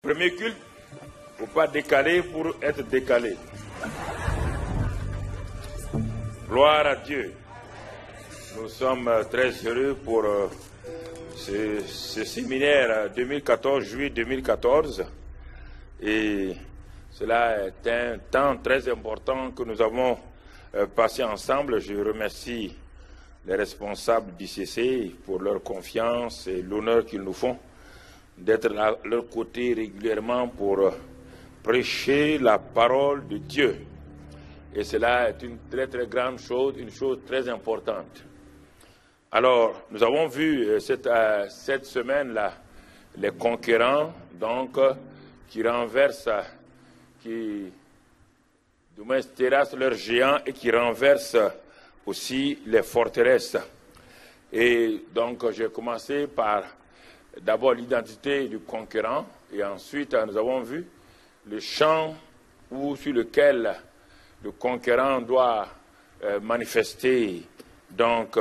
premier culte, il ne faut pas décaler pour être décalé. Gloire à Dieu. Nous sommes très heureux pour ce séminaire 2014, juillet 2014. Et cela est un temps très important que nous avons passé ensemble. Je remercie les responsables d'ICC pour leur confiance et l'honneur qu'ils nous font d'être à leur côté régulièrement pour prêcher la parole de Dieu. Et cela est une très très grande chose, une chose très importante. Alors, nous avons vu cette semaine-là les conquérants, donc, qui renversent, qui du moins terrassent leurs géants et qui renversent aussi les forteresses. Et donc, j'ai commencé par d'abord l'identité du conquérant, et ensuite nous avons vu le champ sur lequel le conquérant doit manifester donc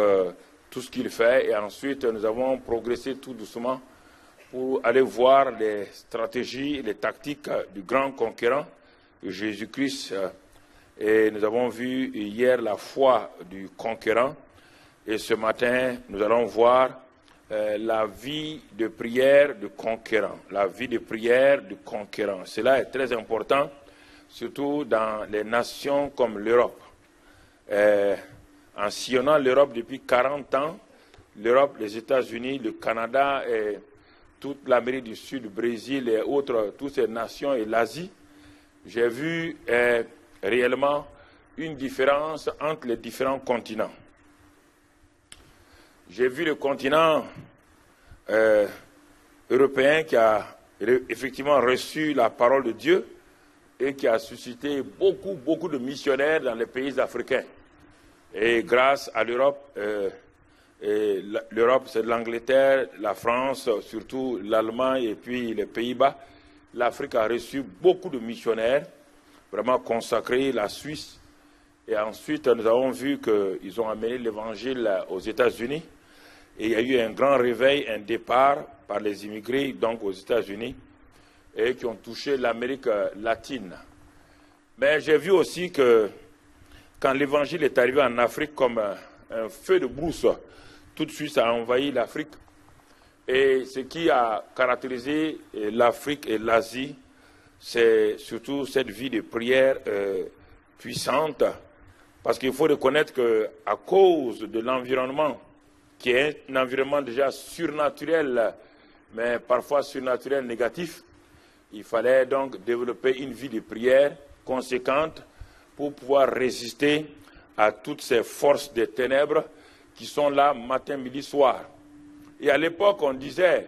tout ce qu'il fait, et ensuite nous avons progressé tout doucement pour aller voir les stratégies, les tactiques du grand conquérant, Jésus-Christ. Et nous avons vu hier la foi du conquérant, et ce matin nous allons voir la vie de prière du conquérant. La vie de prière du conquérant. Cela est très important, surtout dans les nations comme l'Europe. En sillonnant l'Europe depuis 40 ans, l'Europe, les États-Unis, le Canada et toute l'Amérique du Sud, le Brésil et autres, toutes ces nations et l'Asie, j'ai vu réellement une différence entre les différents continents. J'ai vu le continent européen qui a effectivement reçu la parole de Dieu et qui a suscité beaucoup de missionnaires dans les pays africains. Et grâce à l'Europe, l'Europe c'est l'Angleterre, la France, surtout l'Allemagne et puis les Pays-Bas, l'Afrique a reçu beaucoup de missionnaires, vraiment consacrés, la Suisse. Et ensuite, nous avons vu qu'ils ont amené l'évangile aux États-Unis. Et il y a eu un grand réveil, un départ par les immigrés donc aux États-Unis et qui ont touché l'Amérique latine. Mais j'ai vu aussi que quand l'évangile est arrivé en Afrique comme un feu de brousse, tout de suite ça a envahi l'Afrique. Et ce qui a caractérisé l'Afrique et l'Asie, c'est surtout cette vie de prière puissante. Parce qu'il faut reconnaître qu'à cause de l'environnement, qui est un environnement déjà surnaturel, mais parfois surnaturel négatif, il fallait donc développer une vie de prière conséquente pour pouvoir résister à toutes ces forces des ténèbres qui sont là matin, midi, soir. Et à l'époque, on disait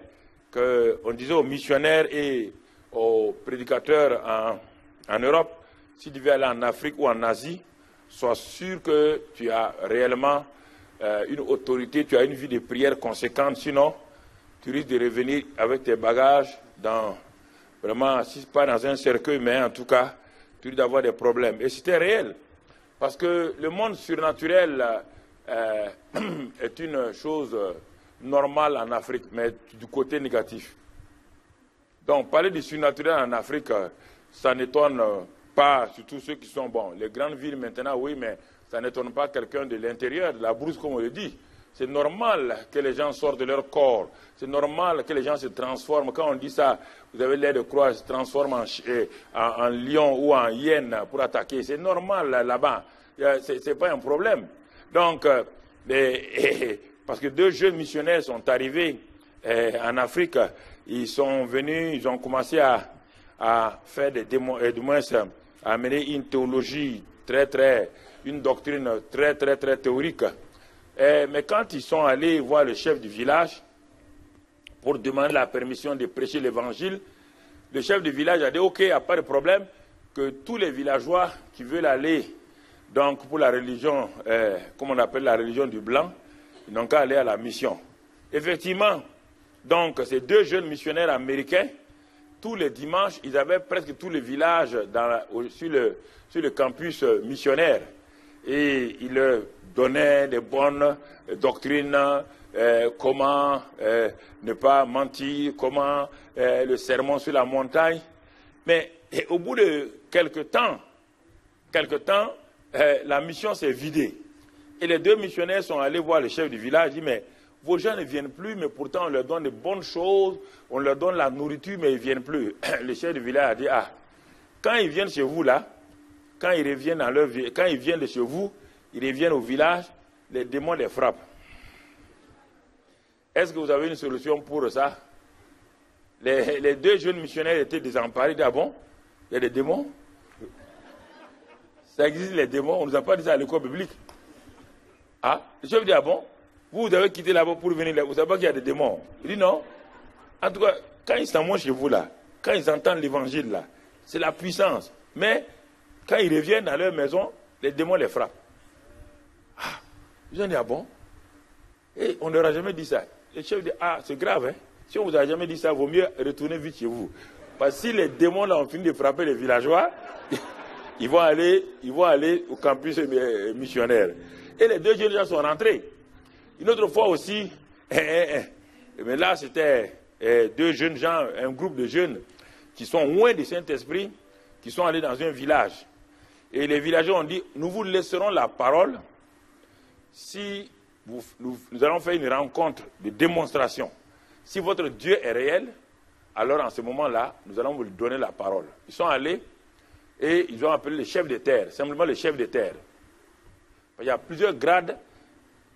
aux missionnaires et aux prédicateurs en Europe, si tu veux aller en Afrique ou en Asie, sois sûr que tu as réellement une autorité, tu as une vie de prière conséquente, sinon tu risques de revenir avec tes bagages vraiment, si pas dans un cercueil, mais en tout cas, tu risques d'avoir des problèmes. Et c'était réel, parce que le monde surnaturel est une chose normale en Afrique, mais du côté négatif. Donc, parler du surnaturel en Afrique, ça n'étonne pas, surtout ceux qui sont bons. Les grandes villes maintenant, oui, mais ça n'étonne pas quelqu'un de l'intérieur, de la brousse, comme on le dit. C'est normal que les gens sortent de leur corps. C'est normal que les gens se transforment. Quand on dit ça, vous avez l'air de croire, se transforment en lion ou en hyène pour attaquer. C'est normal là-bas. Ce n'est pas un problème. Donc, parce que 2 jeunes missionnaires sont arrivés en Afrique. Ils sont venus, ils ont commencé à faire du moins à amener une théologie une doctrine très théorique. Mais quand ils sont allés voir le chef du village pour demander la permission de prêcher l'évangile, le chef du village a dit « Ok, il n'y a pas de problème, que tous les villageois qui veulent aller donc pour la religion, comme on appelle la religion du blanc, ils n'ont qu'à aller à la mission. » Effectivement, donc ces 2 jeunes missionnaires américains, tous les dimanches, ils avaient presque tous les villages sur le campus missionnaire. Et ils leur donnaient des bonnes doctrines comment ne pas mentir, comment le sermon sur la montagne. Mais au bout de quelque temps, la mission s'est vidée. Et les deux missionnaires sont allés voir le chef du village, dit, mais vos gens ne viennent plus, mais pourtant on leur donne de bonnes choses, on leur donne la nourriture, mais ils ne viennent plus. Le chef du village a dit, ah, quand ils viennent chez vous là, quand ils reviennent quand ils viennent de chez vous, ils reviennent au village, les démons les frappent. Est-ce que vous avez une solution pour ça? Les deux jeunes missionnaires étaient désemparés, ils disent, ah bon, il y a des démons? Ça existe les démons, on ne nous a pas dit ça à l'école biblique. Ah, le chef dit, ah bon, vous avez quitté là-bas pour venir là, vous savez pas qu'il y a des démons? Il dit non. En tout cas, quand ils s'en vont chez vous là, quand ils entendent l'évangile là, c'est la puissance. Mais quand ils reviennent dans leur maison, les démons les frappent. Ah, ils ont dit, ah bon? Et on ne leur a jamais dit ça. Le chef dit, ah, c'est grave, hein? Si on ne vous a jamais dit ça, il vaut mieux retourner vite chez vous. Parce que si les démons là ont fini de frapper les villageois, ils vont aller au campus missionnaire. Et les deux jeunes gens sont rentrés. Une autre fois aussi, mais là c'était deux jeunes gens, un groupe de jeunes qui sont loin du Saint-Esprit, qui sont allés dans un village. Et les villageois ont dit, nous vous laisserons la parole si nous allons faire une rencontre de démonstration. Si votre Dieu est réel, alors en ce moment-là, nous allons vous donner la parole. Ils sont allés et ils ont appelé le chef de terre, simplement le chef de terre. Il y a plusieurs grades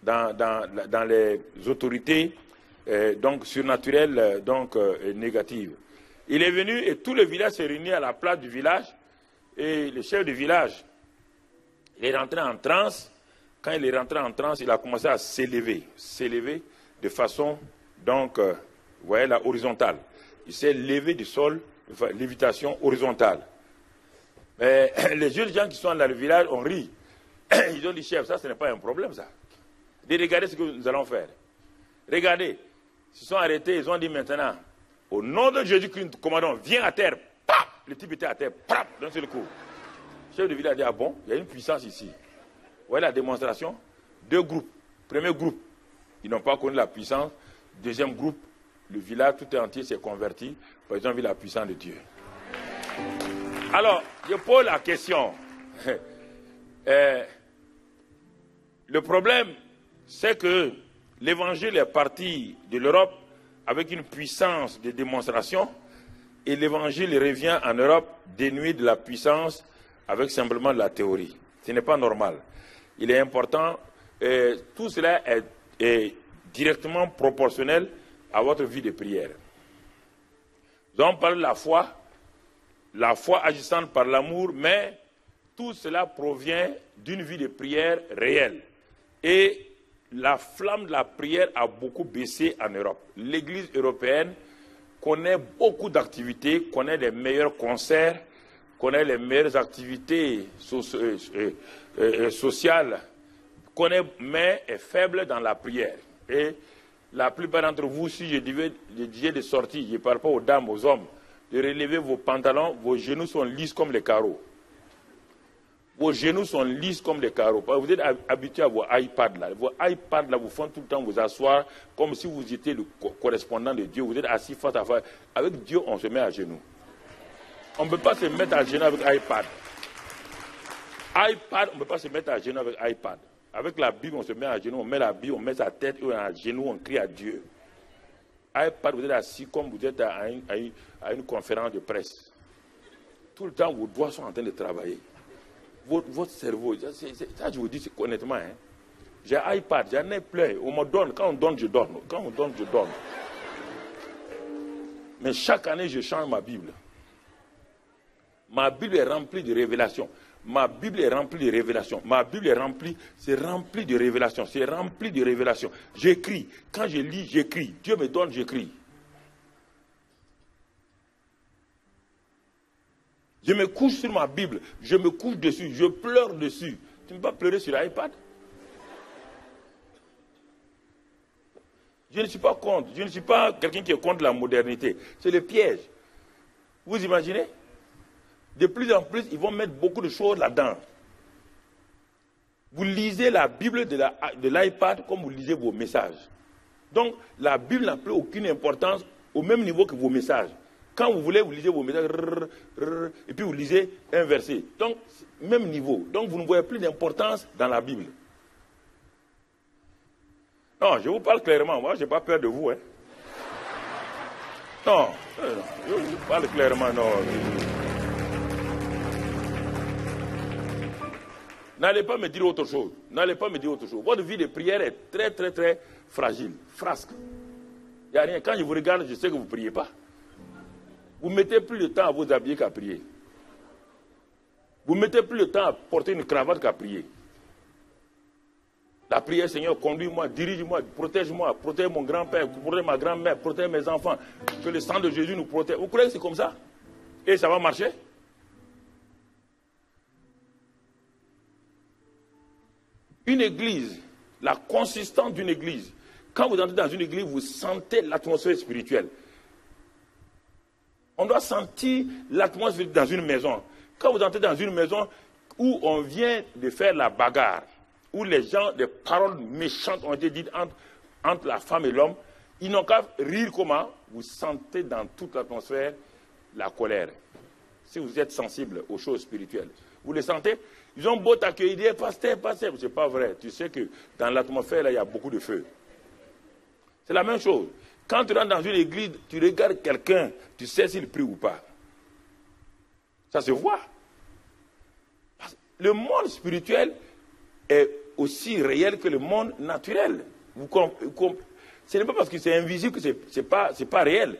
dans les autorités donc surnaturelles, négatives. Il est venu et tout le village s'est réuni à la place du village et le chef du village, il est rentré en transe. Quand il est rentré en transe, il a commencé à s'élever de façon, donc, vous voyez là, horizontale. Il s'est levé du sol, enfin, lévitation horizontale. Mais les jeunes gens qui sont dans le village ont ri. Ils ont dit, chef, ça, ce n'est pas un problème, ça. Regardez ce que nous allons faire. Regardez, ils se sont arrêtés, ils ont dit maintenant, au nom de Jésus-Christ, commandant, viens à terre. Paf! Le type était à terre, paf! D'un seul coup. Le chef du village a dit, ah bon, il y a une puissance ici. Vous voyez la démonstration? Deux groupes. Premier groupe, ils n'ont pas connu la puissance. Deuxième groupe, le village tout entier s'est converti parce qu'ils ont vu la puissance de Dieu. Alors, je pose la question. Le problème, c'est que l'évangile est parti de l'Europe avec une puissance de démonstration et l'évangile revient en Europe dénué de la puissance avec simplement de la théorie. Ce n'est pas normal. Il est important, tout cela est directement proportionnel à votre vie de prière. Nous avons parlé de la foi agissante par l'amour, mais tout cela provient d'une vie de prière réelle. Et la flamme de la prière a beaucoup baissé en Europe. L'Église européenne connaît beaucoup d'activités, connaît les meilleurs concerts, connaît les meilleures activités sociales, mais est faible dans la prière. Et la plupart d'entre vous, si je disais de sortir, je ne parle pas aux dames, aux hommes, de relever vos pantalons, vos genoux sont lisses comme les carreaux. Vos genoux sont lisses comme les carreaux. Vous êtes habitués à vos iPads là. Vos iPads là vous font tout le temps vous asseoir comme si vous étiez le correspondant de Dieu. Vous êtes assis face à face. Avec Dieu, on se met à genoux. On ne peut pas se mettre à genoux avec iPad. iPad, on ne peut pas se mettre à genoux avec iPad. Avec la Bible, on se met à genoux, on met la Bible, on met sa tête et on est à genoux, on crie à Dieu. iPad, vous êtes assis comme vous êtes à une conférence de presse. Tout le temps, vos doigts sont en train de travailler. Votre cerveau, ça je vous dis honnêtement, hein. J'ai iPad, j'en ai plein. On me donne, quand on donne, je donne. Quand on donne, je donne. Mais chaque année, je change ma Bible. Ma Bible est remplie de révélations. Ma Bible est remplie de révélations. Ma Bible est remplie, c'est rempli de révélations. C'est rempli de révélations. J'écris. Quand je lis, j'écris. Dieu me donne, j'écris. Je me couche sur ma Bible. Je me couche dessus. Je pleure dessus. Tu ne peux pas pleurer sur l'iPad? Je ne suis pas contre. Je ne suis pas quelqu'un qui est contre la modernité. C'est le piège. Vous imaginez? De plus en plus, ils vont mettre beaucoup de choses là-dedans. Vous lisez la Bible de l'iPad comme vous lisez vos messages. Donc, la Bible n'a plus aucune importance au même niveau que vos messages. Quand vous voulez, vous lisez vos messages, et puis vous lisez un verset. Donc, même niveau. Donc, vous ne voyez plus d'importance dans la Bible. Non, je vous parle clairement. Moi, je n'ai pas peur de vous. Hein. Non, je vous parle clairement. Non. N'allez pas me dire autre chose. N'allez pas me dire autre chose. Votre vie de prière est très, très, très fragile. Frasque. Il n'y a rien. Quand je vous regarde, je sais que vous ne priez pas. Vous ne mettez plus le temps à vous habiller qu'à prier. Vous ne mettez plus le temps à porter une cravate qu'à prier. La prière, Seigneur, conduis-moi, dirige-moi, protège-moi, protège mon grand-père, protège ma grand-mère, protège mes enfants. Que le sang de Jésus nous protège. Vous croyez que c'est comme ça? Et ça va marcher? Une église, la consistance d'une église. Quand vous entrez dans une église, vous sentez l'atmosphère spirituelle. On doit sentir l'atmosphère dans une maison. Quand vous entrez dans une maison où on vient de faire la bagarre, où les gens, des paroles méchantes ont été dites entre la femme et l'homme, ils n'ont qu'à rire comment? Vous sentez dans toute l'atmosphère la colère. Si vous êtes sensible aux choses spirituelles, vous les sentez? Ils ont beau t'accueillir, dire pasteur, pasteur, c'est pas vrai. Tu sais que dans l'atmosphère, là, il y a beaucoup de feu. C'est la même chose. Quand tu rentres dans une église, tu regardes quelqu'un, tu sais s'il prie ou pas. Ça se voit. Le monde spirituel est aussi réel que le monde naturel. Ce n'est pas parce que c'est invisible que c'est pas réel.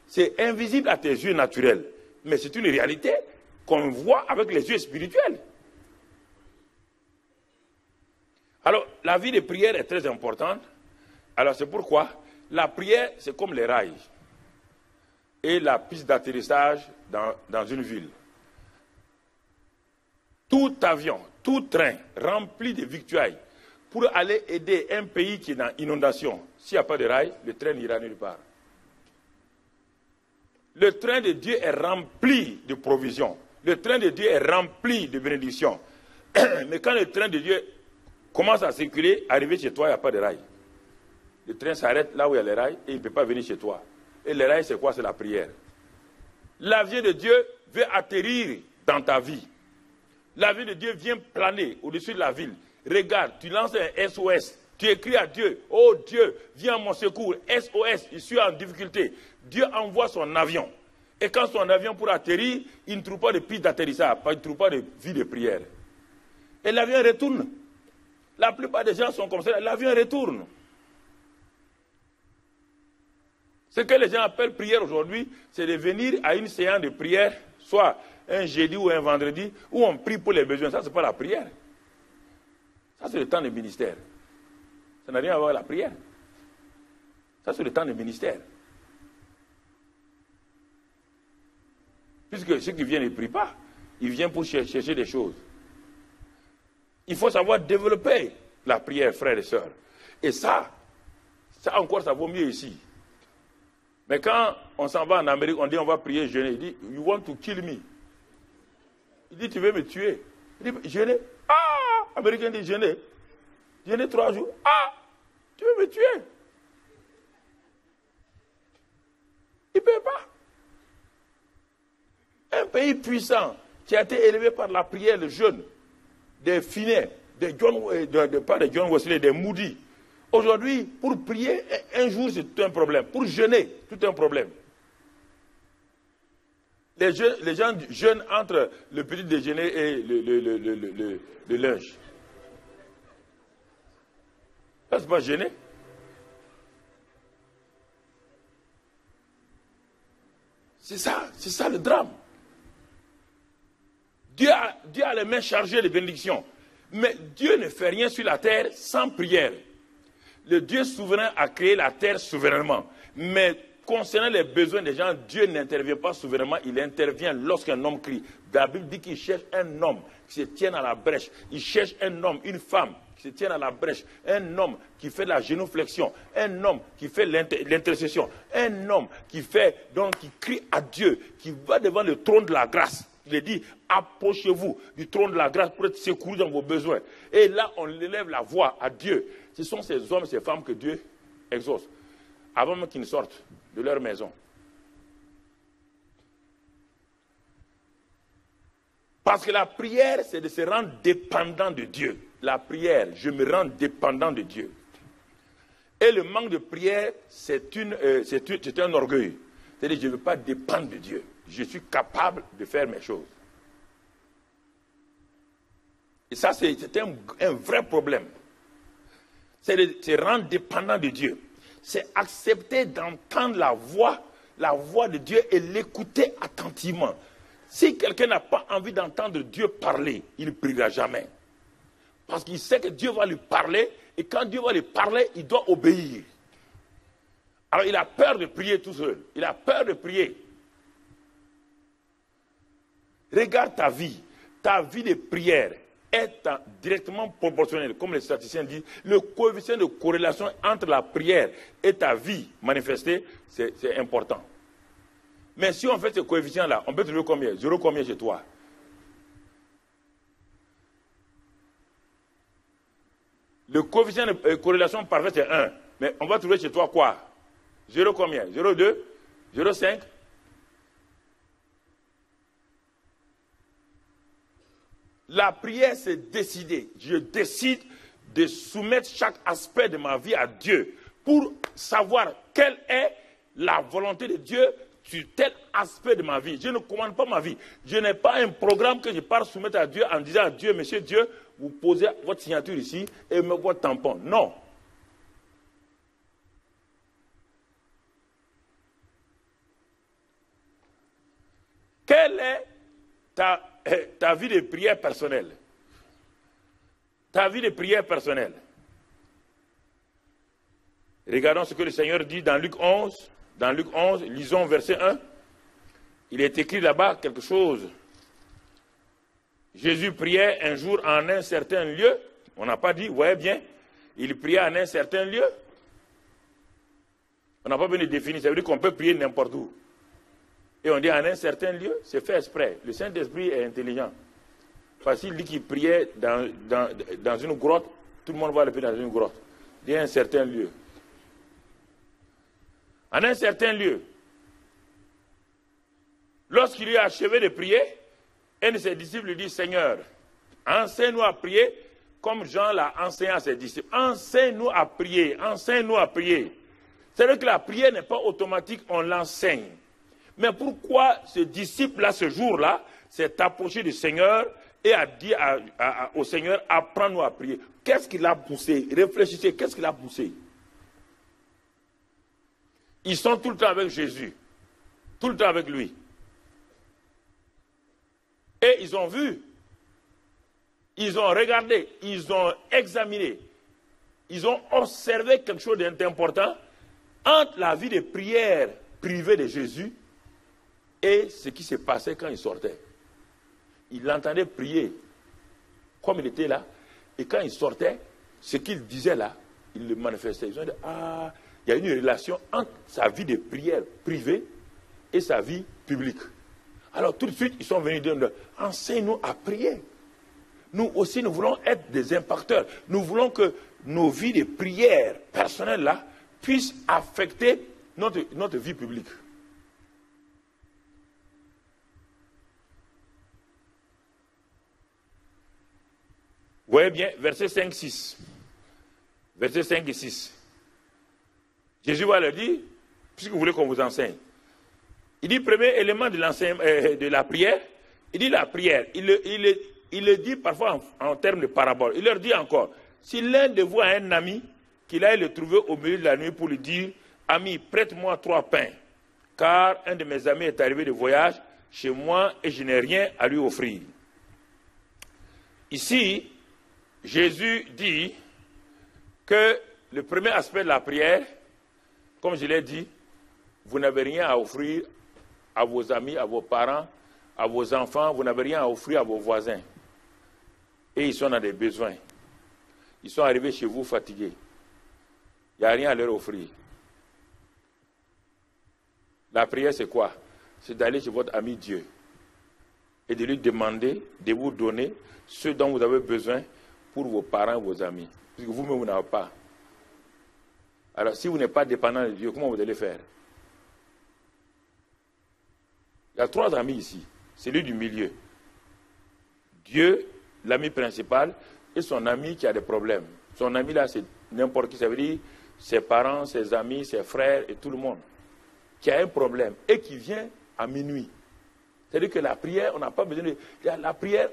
C'est invisible à tes yeux naturels. Mais c'est une réalité qu'on voit avec les yeux spirituels. Alors, la vie de prière est très importante. Alors, c'est pourquoi la prière, c'est comme les rails et la piste d'atterrissage dans une ville. Tout avion, tout train rempli de victuailles pour aller aider un pays qui est dans inondation, s'il n'y a pas de rails, le train n'ira nulle part. Le train de Dieu est rempli de provisions. Le train de Dieu est rempli de bénédictions. Mais quand le train de Dieu commence à circuler, arriver chez toi, il n'y a pas de rails. Le train s'arrête là où il y a les rails et il ne peut pas venir chez toi. Et les rails, c'est quoi? C'est la prière. L'avion de Dieu veut atterrir dans ta vie. L'avion de Dieu vient planer au-dessus de la ville. Regarde, tu lances un SOS. Tu écris à Dieu, oh Dieu, viens à mon secours. SOS, je suis en difficulté. Dieu envoie son avion. Et quand son avion pour atterrir, il ne trouve pas de piste d'atterrissage, il ne trouve pas de vie de prière. Et l'avion retourne. La plupart des gens sont comme ça, l'avion retourne. Ce que les gens appellent prière aujourd'hui, c'est de venir à une séance de prière, soit un jeudi ou un vendredi, où on prie pour les besoins. Ça, ce n'est pas la prière. Ça, c'est le temps de ministère. Ça n'a rien à voir avec la prière. Ça, c'est le temps de ministère. Puisque ceux qui viennent ne prient pas, ils viennent pour chercher des choses. Il faut savoir développer la prière, frères et sœurs. Et ça encore, ça vaut mieux ici. Mais quand on s'en va en Amérique, on dit on va prier, jeûner. Il dit, you want to kill me. Il dit, tu veux me tuer. Il dit, jeûner. Ah, Américain dit, jeûner. Jeûner 3 jours. Ah, tu veux me tuer. Il ne peut pas. Un pays puissant qui a été élevé par la prière, le jeûne, des Finney, pas de John Wesley, des Moody. Aujourd'hui, pour prier, un jour, c'est tout un problème. Pour jeûner, tout un problème. Les gens jeûnent entre le petit déjeuner et le lunch. Ça, c'est pas jeûner. C'est ça le drame. Dieu a les mains chargées de bénédictions. Mais Dieu ne fait rien sur la terre sans prière. Le Dieu souverain a créé la terre souverainement. Mais concernant les besoins des gens, Dieu n'intervient pas souverainement, il intervient lorsqu'un homme crie. La Bible dit qu'il cherche un homme qui se tienne à la brèche. Il cherche un homme, une femme qui se tienne à la brèche. Un homme qui fait la génuflexion. Un homme qui fait l'intercession. Un homme qui crie à Dieu, qui va devant le trône de la grâce. Il dit, approchez-vous du trône de la grâce pour être secouru dans vos besoins. Et là, on élève la voix à Dieu. Ce sont ces hommes et ces femmes que Dieu exauce, avant même qu'ils ne sortent de leur maison. Parce que la prière, c'est de se rendre dépendant de Dieu. La prière, je me rends dépendant de Dieu. Et le manque de prière, c'est un orgueil. C'est-à-dire, je ne veux pas dépendre de Dieu. Je suis capable de faire mes choses. Et ça, c'est un vrai problème. C'est de se rendre dépendant de Dieu. C'est accepter d'entendre la voix de Dieu et l'écouter attentivement. Si quelqu'un n'a pas envie d'entendre Dieu parler, il ne priera jamais. Parce qu'il sait que Dieu va lui parler, et quand Dieu va lui parler, il doit obéir. Alors il a peur de prier tout seul. Il a peur de prier. Regarde ta vie. Ta vie de prière est directement proportionnelle. Comme les statisticiens disent, le coefficient de corrélation entre la prière et ta vie manifestée, c'est important. Mais si on fait ce coefficient-là, on peut trouver combien? 0 combien chez toi? Le coefficient de corrélation parfaite c'est 1. Mais on va trouver chez toi quoi? 0 combien? 0,2? 0,5? La prière, c'est décider. Je décide de soumettre chaque aspect de ma vie à Dieu pour savoir quelle est la volonté de Dieu sur tel aspect de ma vie. Je ne commande pas ma vie. Je n'ai pas un programme que je pars soumettre à Dieu en disant à Dieu, monsieur Dieu, vous posez votre signature ici et votre tampon. Non. Quelle est ta vie de prière personnelle? Ta vie de prière personnelle. Regardons ce que le Seigneur dit dans Luc 11. Dans Luc 11, lisons verset 1. Il est écrit là-bas quelque chose. Jésus priait un jour en un certain lieu. On n'a pas dit, vous voyez bien, il priait en un certain lieu. On n'a pas besoin de définir, ça veut dire qu'on peut prier n'importe où. Et on dit en un certain lieu, c'est fait exprès. Le Saint-Esprit est intelligent. Parce qu'il dit qu'il priait dans une grotte, tout le monde va le prier dans une grotte. Il y a un certain lieu. En un certain lieu, lorsqu'il eut achevé de prier, un de ses disciples lui dit, Seigneur, enseigne-nous à prier comme Jean l'a enseigné à ses disciples. Enseigne-nous à prier, enseigne-nous à prier. C'est-à-dire que la prière n'est pas automatique, on l'enseigne. Mais pourquoi ce disciple-là, ce jour-là, s'est approché du Seigneur et a dit au Seigneur, apprends-nous à prier? Qu'est-ce qui l'a poussé? Réfléchissez, qu'est-ce qui l'a poussé? Ils sont tout le temps avec Jésus, tout le temps avec lui. Et ils ont vu, ils ont regardé, ils ont examiné, ils ont observé quelque chose d'important entre la vie de prière privée de Jésus et ce qui se passait quand il sortait. Il l'entendait prier comme il était là, et quand il sortait, ce qu'il disait là, il le manifestait. Ils ont dit, ah, il y a une relation entre sa vie de prière privée et sa vie publique. Alors tout de suite, ils sont venus dire, enseigne-nous à prier. Nous aussi, nous voulons être des impacteurs. Nous voulons que nos vies de prière personnelles là puissent affecter notre vie publique. Vous voyez bien, versets 5, 6. Versets 5 et 6. Jésus va leur dire, puisque vous voulez qu'on vous enseigne. Il dit, premier élément de la prière, il dit la prière. Il le dit parfois en termes de parabole. Il leur dit encore, si l'un de vous a un ami, qu'il aille le trouver au milieu de la nuit pour lui dire, ami, prête-moi 3 pains, car un de mes amis est arrivé de voyage chez moi et je n'ai rien à lui offrir. Ici, Jésus dit que le premier aspect de la prière, comme je l'ai dit, vous n'avez rien à offrir à vos amis, à vos parents, à vos enfants, vous n'avez rien à offrir à vos voisins. Et ils sont dans des besoins. Ils sont arrivés chez vous fatigués. Il n'y a rien à leur offrir. La prière, c'est quoi? C'est d'aller chez votre ami Dieu et de lui demander de vous donner ce dont vous avez besoin pour vos parents et vos amis. Puisque vous-même, vous n'avez pas. Alors, si vous n'êtes pas dépendant de Dieu, comment vous allez faire? Il y a 3 amis ici. Celui du milieu. Dieu, l'ami principal, et son ami qui a des problèmes. Son ami là, c'est n'importe qui. Ça veut dire ses parents, ses amis, ses frères et tout le monde. Qui a un problème et qui vient à minuit. C'est-à-dire que la prière, on n'a pas besoin de... La prière,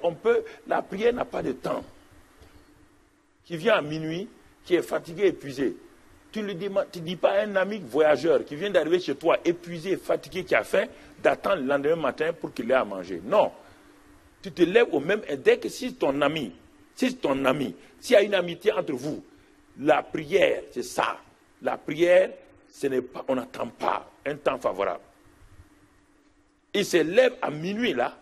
la prière n'a pas de temps. Qui vient à minuit, qui est fatigué, épuisé. Tu ne dis pas à un ami voyageur qui vient d'arriver chez toi, épuisé, fatigué, qui a faim, d'attendre le lendemain matin pour qu'il ait à manger. Non. Tu te lèves au même... Dès que si ton ami, s'il y a une amitié entre vous, la prière, c'est ça. La prière, ce n'est pas, on n'attend pas un temps favorable. Il se lève à minuit là,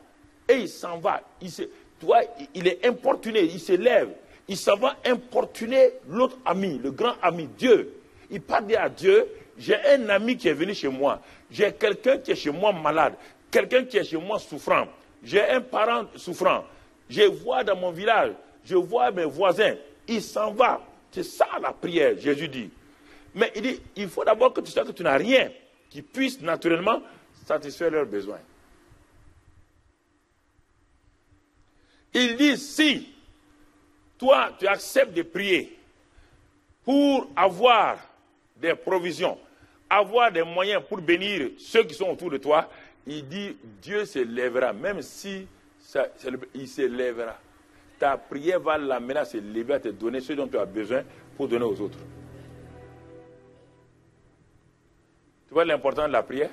et il s'en va. Il est importuné, il se lève. Il s'en va importuner l'autre ami, le grand ami, Dieu. Il parle à Dieu, j'ai un ami qui est venu chez moi. J'ai quelqu'un qui est chez moi malade. Quelqu'un qui est chez moi souffrant. J'ai un parent souffrant. Je vois dans mon village, je vois mes voisins. Il s'en va. C'est ça la prière, Jésus dit. Mais il dit, il faut d'abord que tu saches que tu n'as rien qui puisse naturellement satisfaire leurs besoins. Il dit, si toi, tu acceptes de prier pour avoir des provisions, avoir des moyens pour bénir ceux qui sont autour de toi, il dit, Dieu se lèvera, même si il se lèvera. Ta prière va l'amener à se lever, à te donner ce dont tu as besoin pour donner aux autres. Tu vois l'importance de la prière?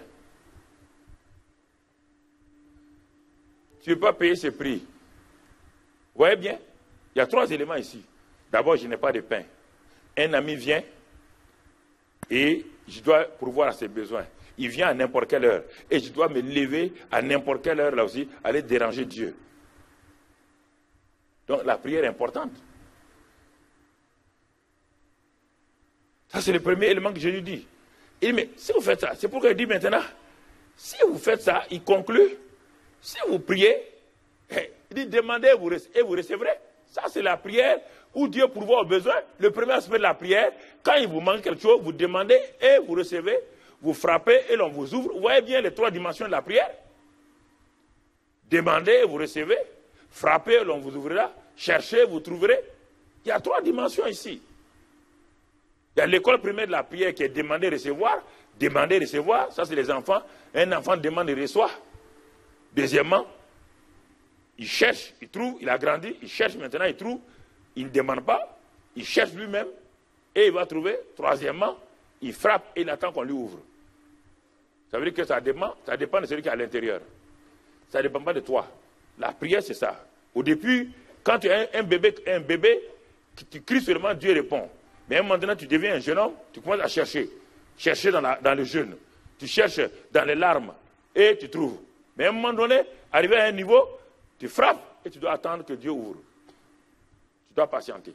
Tu ne peux pas payer ce prix. Vous voyez bien? Il y a 3 éléments ici. D'abord, je n'ai pas de pain. Un ami vient et je dois pourvoir à ses besoins. Il vient à n'importe quelle heure. Et je dois me lever à n'importe quelle heure, là aussi, aller déranger Dieu. Donc, la prière est importante. Ça, c'est le premier élément que Jésus dit. Il dit, mais si vous faites ça, c'est pourquoi il dit maintenant, si vous faites ça, il conclut, si vous priez, il dit, demandez et vous recevrez. Ça, c'est la prière où Dieu pourvoit aux besoins. Le premier aspect de la prière, quand il vous manque quelque chose, vous demandez et vous recevez. Vous frappez et l'on vous ouvre. Vous voyez bien les 3 dimensions de la prière. Demandez et vous recevez. Frappez et l'on vous ouvrira. Cherchez, vous trouverez. Il y a 3 dimensions ici. Il y a l'école primaire de la prière qui est demander, recevoir. Demander, recevoir, ça c'est les enfants. Un enfant demande et reçoit. Deuxièmement, il cherche, il trouve, il a grandi, il cherche maintenant, il trouve. Il ne demande pas, il cherche lui-même et il va trouver. Troisièmement, il frappe et il attend qu'on lui ouvre. Ça veut dire que ça dépend de celui qui est à l'intérieur. Ça ne dépend pas de toi. La prière, c'est ça. Au début, quand tu as un bébé, tu cries seulement, Dieu répond. Mais maintenant, tu deviens un jeune homme, tu commences à chercher. Chercher dans le jeûne. Tu cherches dans les larmes et tu trouves. Mais à un moment donné, arrivé à un niveau, tu frappes et tu dois attendre que Dieu ouvre. Tu dois patienter.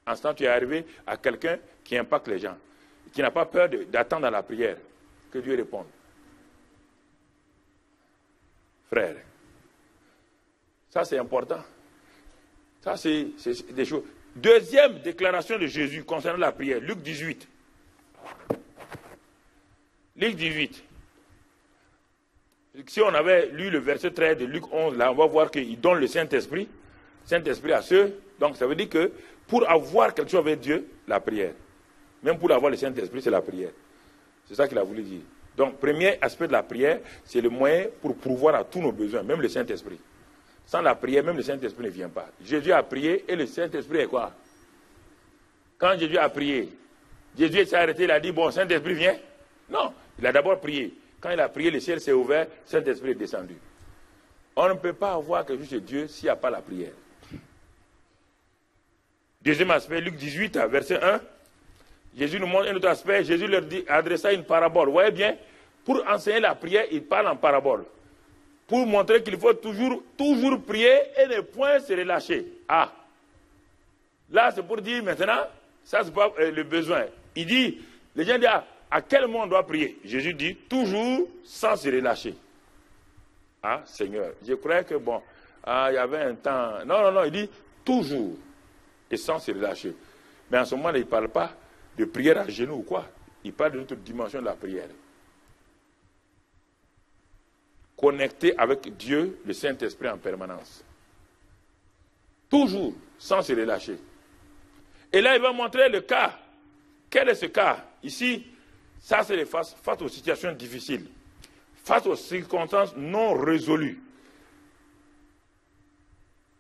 En ce temps, tu es arrivé à quelqu'un qui impacte les gens, qui n'a pas peur d'attendre dans la prière que Dieu réponde. Frère, ça c'est important. Ça c'est des choses. Deuxième déclaration de Jésus concernant la prière, Luc 18. Luc 18. Si on avait lu le verset 13 de Luc 11, là, on va voir qu'il donne le Saint-Esprit à ceux. Donc ça veut dire que pour avoir quelque chose avec Dieu, la prière. Même pour avoir le Saint-Esprit, c'est la prière. C'est ça qu'il a voulu dire. Donc, premier aspect de la prière, c'est le moyen pour pourvoir à tous nos besoins, même le Saint-Esprit. Sans la prière, même le Saint-Esprit ne vient pas. Jésus a prié et le Saint-Esprit est quoi? Quand Jésus a prié, Jésus s'est arrêté, il a dit, bon, Saint-Esprit vient? Non, il a d'abord prié. Quand il a prié, le ciel s'est ouvert, Saint-Esprit est descendu. On ne peut pas avoir quelque chose de Dieu s'il n'y a pas la prière. Deuxième aspect, Luc 18, verset 1. Jésus nous montre un autre aspect. Jésus leur dit, adressa une parabole. Vous voyez bien, pour enseigner la prière, il parle en parabole. Pour montrer qu'il faut toujours prier et ne point se relâcher. Ah, là c'est pour dire maintenant, ça c'est pas le besoin. Il dit, les gens disent, à quel moment on doit prier? Jésus dit, toujours sans se relâcher. Ah, Seigneur, je croyais que bon, il y avait un temps. Non, il dit, toujours et sans se relâcher. Mais en ce moment, il ne parle pas de prière à genoux ou quoi. Il parle de notre dimension de la prière. Connecté avec Dieu, le Saint-Esprit en permanence. Toujours, sans se relâcher. Et là, il va montrer le cas. Quel est ce cas? Ici, ça c'est face aux situations difficiles, face aux circonstances non résolues.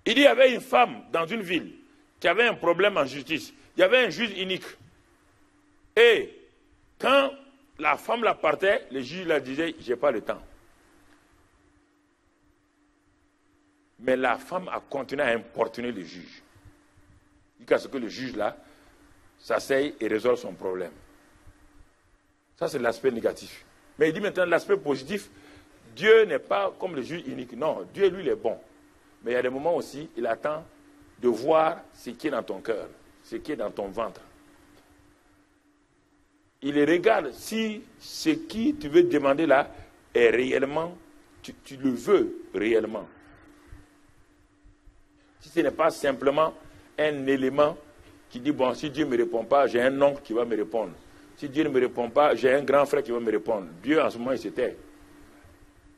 Il y avait une femme dans une ville qui avait un problème en justice. Il y avait un juge unique. Et quand la femme la partait, le juge la disait, j'ai pas le temps. Mais la femme a continué à importuner le juge. Jusqu'à ce que le juge là s'asseye et résolve son problème. Ça c'est l'aspect négatif. Mais il dit maintenant l'aspect positif, Dieu n'est pas comme le juge unique. Non, Dieu lui il est bon. Mais il y a des moments aussi, il attend de voir ce qui est dans ton cœur, ce qui est dans ton ventre. Il regarde si ce qui tu veux demander là est réellement, tu le veux réellement. Si ce n'est pas simplement un élément qui dit, bon, si Dieu ne me répond pas, j'ai un oncle qui va me répondre. Si Dieu ne me répond pas, j'ai un grand frère qui va me répondre. Dieu, en ce moment, il se tait.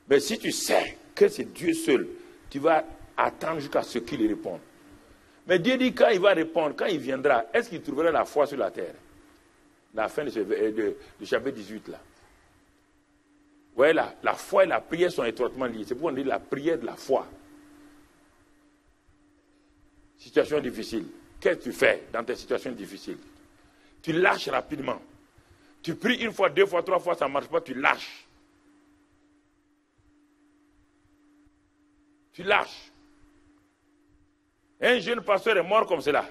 Mais si tu sais que c'est Dieu seul, tu vas attendre jusqu'à ce qu'il réponde. Mais Dieu dit, quand il va répondre, quand il viendra, est-ce qu'il trouvera la foi sur la terre? La fin du chapitre 18, là. Vous voyez, la foi et la prière sont étroitement liées. C'est pourquoi on dit la prière de la foi. Situation difficile. Qu'est-ce que tu fais dans tes situations difficiles? Tu lâches rapidement. Tu pries une fois, deux fois, trois fois, ça ne marche pas, tu lâches. Tu lâches. Un jeune pasteur est mort comme cela.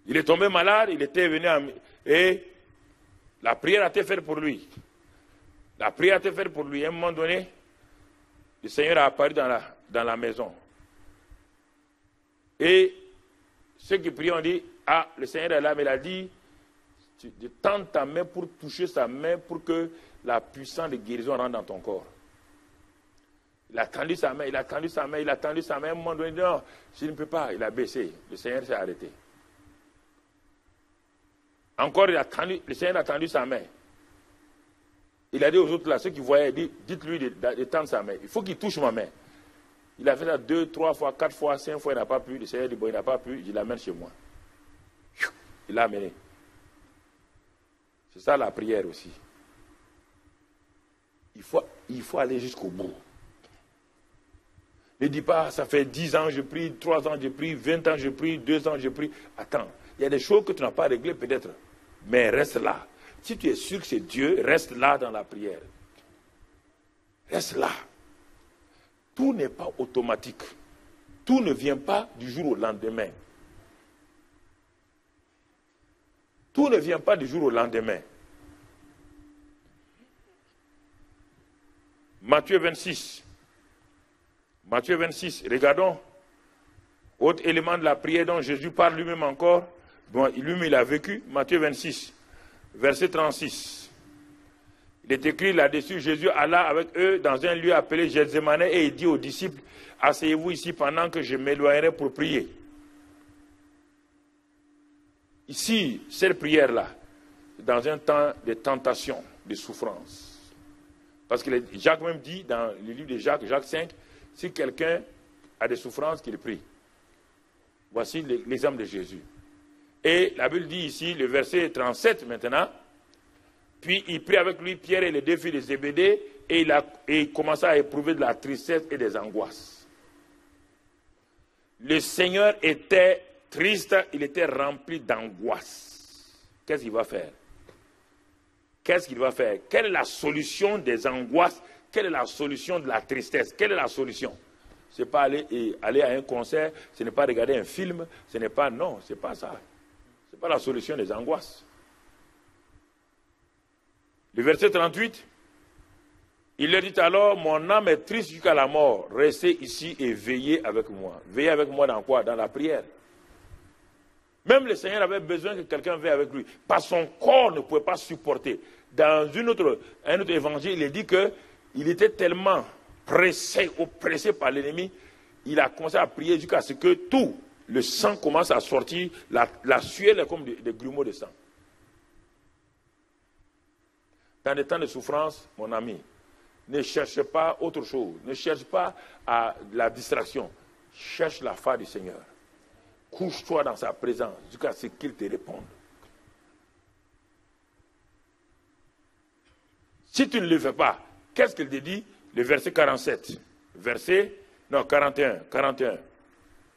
Il est tombé malade, il était venu et la prière a été faite pour lui. La prière a été faite pour lui. À un moment donné, le Seigneur a apparu dans la maison. Et ceux qui prient ont dit, ah, le Seigneur est là, mais il a dit, tu tends ta main pour toucher sa main pour que la puissance de guérison rentre dans ton corps. Il a tendu sa main, il a tendu sa main, il a tendu sa main. À un moment donné, il dit, non, je ne peux pas. Il a baissé. Le Seigneur s'est arrêté. Encore, le Seigneur a tendu sa main. Il a dit aux autres là, ceux qui voyaient, dites-lui de tendre sa main. Il faut qu'il touche ma main. Il a fait ça 2, 3 fois, 4 fois, 5 fois, il n'a pas pu. Le Seigneur dit, bon, il n'a pas pu, je l'amène chez moi. Il l'a amené. C'est ça la prière aussi. Il faut aller jusqu'au bout. Ne dis pas, ça fait 10 ans je prie, 3 ans je prie, 20 ans je prie, 2 ans je prie. Attends, il y a des choses que tu n'as pas réglées peut-être, mais reste là. Si tu es sûr que c'est Dieu, reste là dans la prière. Reste là. Tout n'est pas automatique. Tout ne vient pas du jour au lendemain. Tout ne vient pas du jour au lendemain. Matthieu 26. Matthieu 26, regardons. Autre élément de la prière dont Jésus parle lui-même encore. Bon, lui-même il a vécu. Matthieu 26, verset 36. Il est écrit là-dessus, Jésus alla avec eux dans un lieu appelé Gethsémane et il dit aux disciples, asseyez-vous ici pendant que je m'éloignerai pour prier. Ici, cette prière-là, dans un temps de tentation, de souffrance. Parce que Jacques même dit, dans le livre de Jacques, Jacques 5, si quelqu'un a des souffrances, qu'il prie. Voici l'exemple de Jésus. Et la Bible dit ici, le verset 37 maintenant, puis il prit avec lui Pierre et les 2 filles de Zébédée, et il commença à éprouver de la tristesse et des angoisses. Le Seigneur était triste, il était rempli d'angoisse. Qu'est-ce qu'il va faire? Qu'est-ce qu'il va faire? Quelle est la solution des angoisses? Quelle est la solution de la tristesse? Quelle est la solution? Ce n'est pas aller à un concert, ce n'est pas regarder un film, ce n'est pas, non, ce n'est pas ça. Ce n'est pas la solution des angoisses. Le verset 38, il leur dit alors, mon âme est triste jusqu'à la mort, restez ici et veillez avec moi. Veillez avec moi dans quoi? Dans la prière. Même le Seigneur avait besoin que quelqu'un veille avec lui, parce que son corps ne pouvait pas supporter. Dans un autre évangile, il est dit qu'il était tellement pressé, oppressé par l'ennemi, il a commencé à prier jusqu'à ce que tout le sang commence à sortir, la sueur est comme des grumeaux de sang. Dans des temps de souffrance, mon ami, ne cherche pas autre chose, ne cherche pas à la distraction, cherche la face du Seigneur. Couche-toi dans sa présence jusqu'à ce qu'il te réponde. Si tu ne le fais pas, qu'est-ce qu'il te dit? Le verset 47, non 41.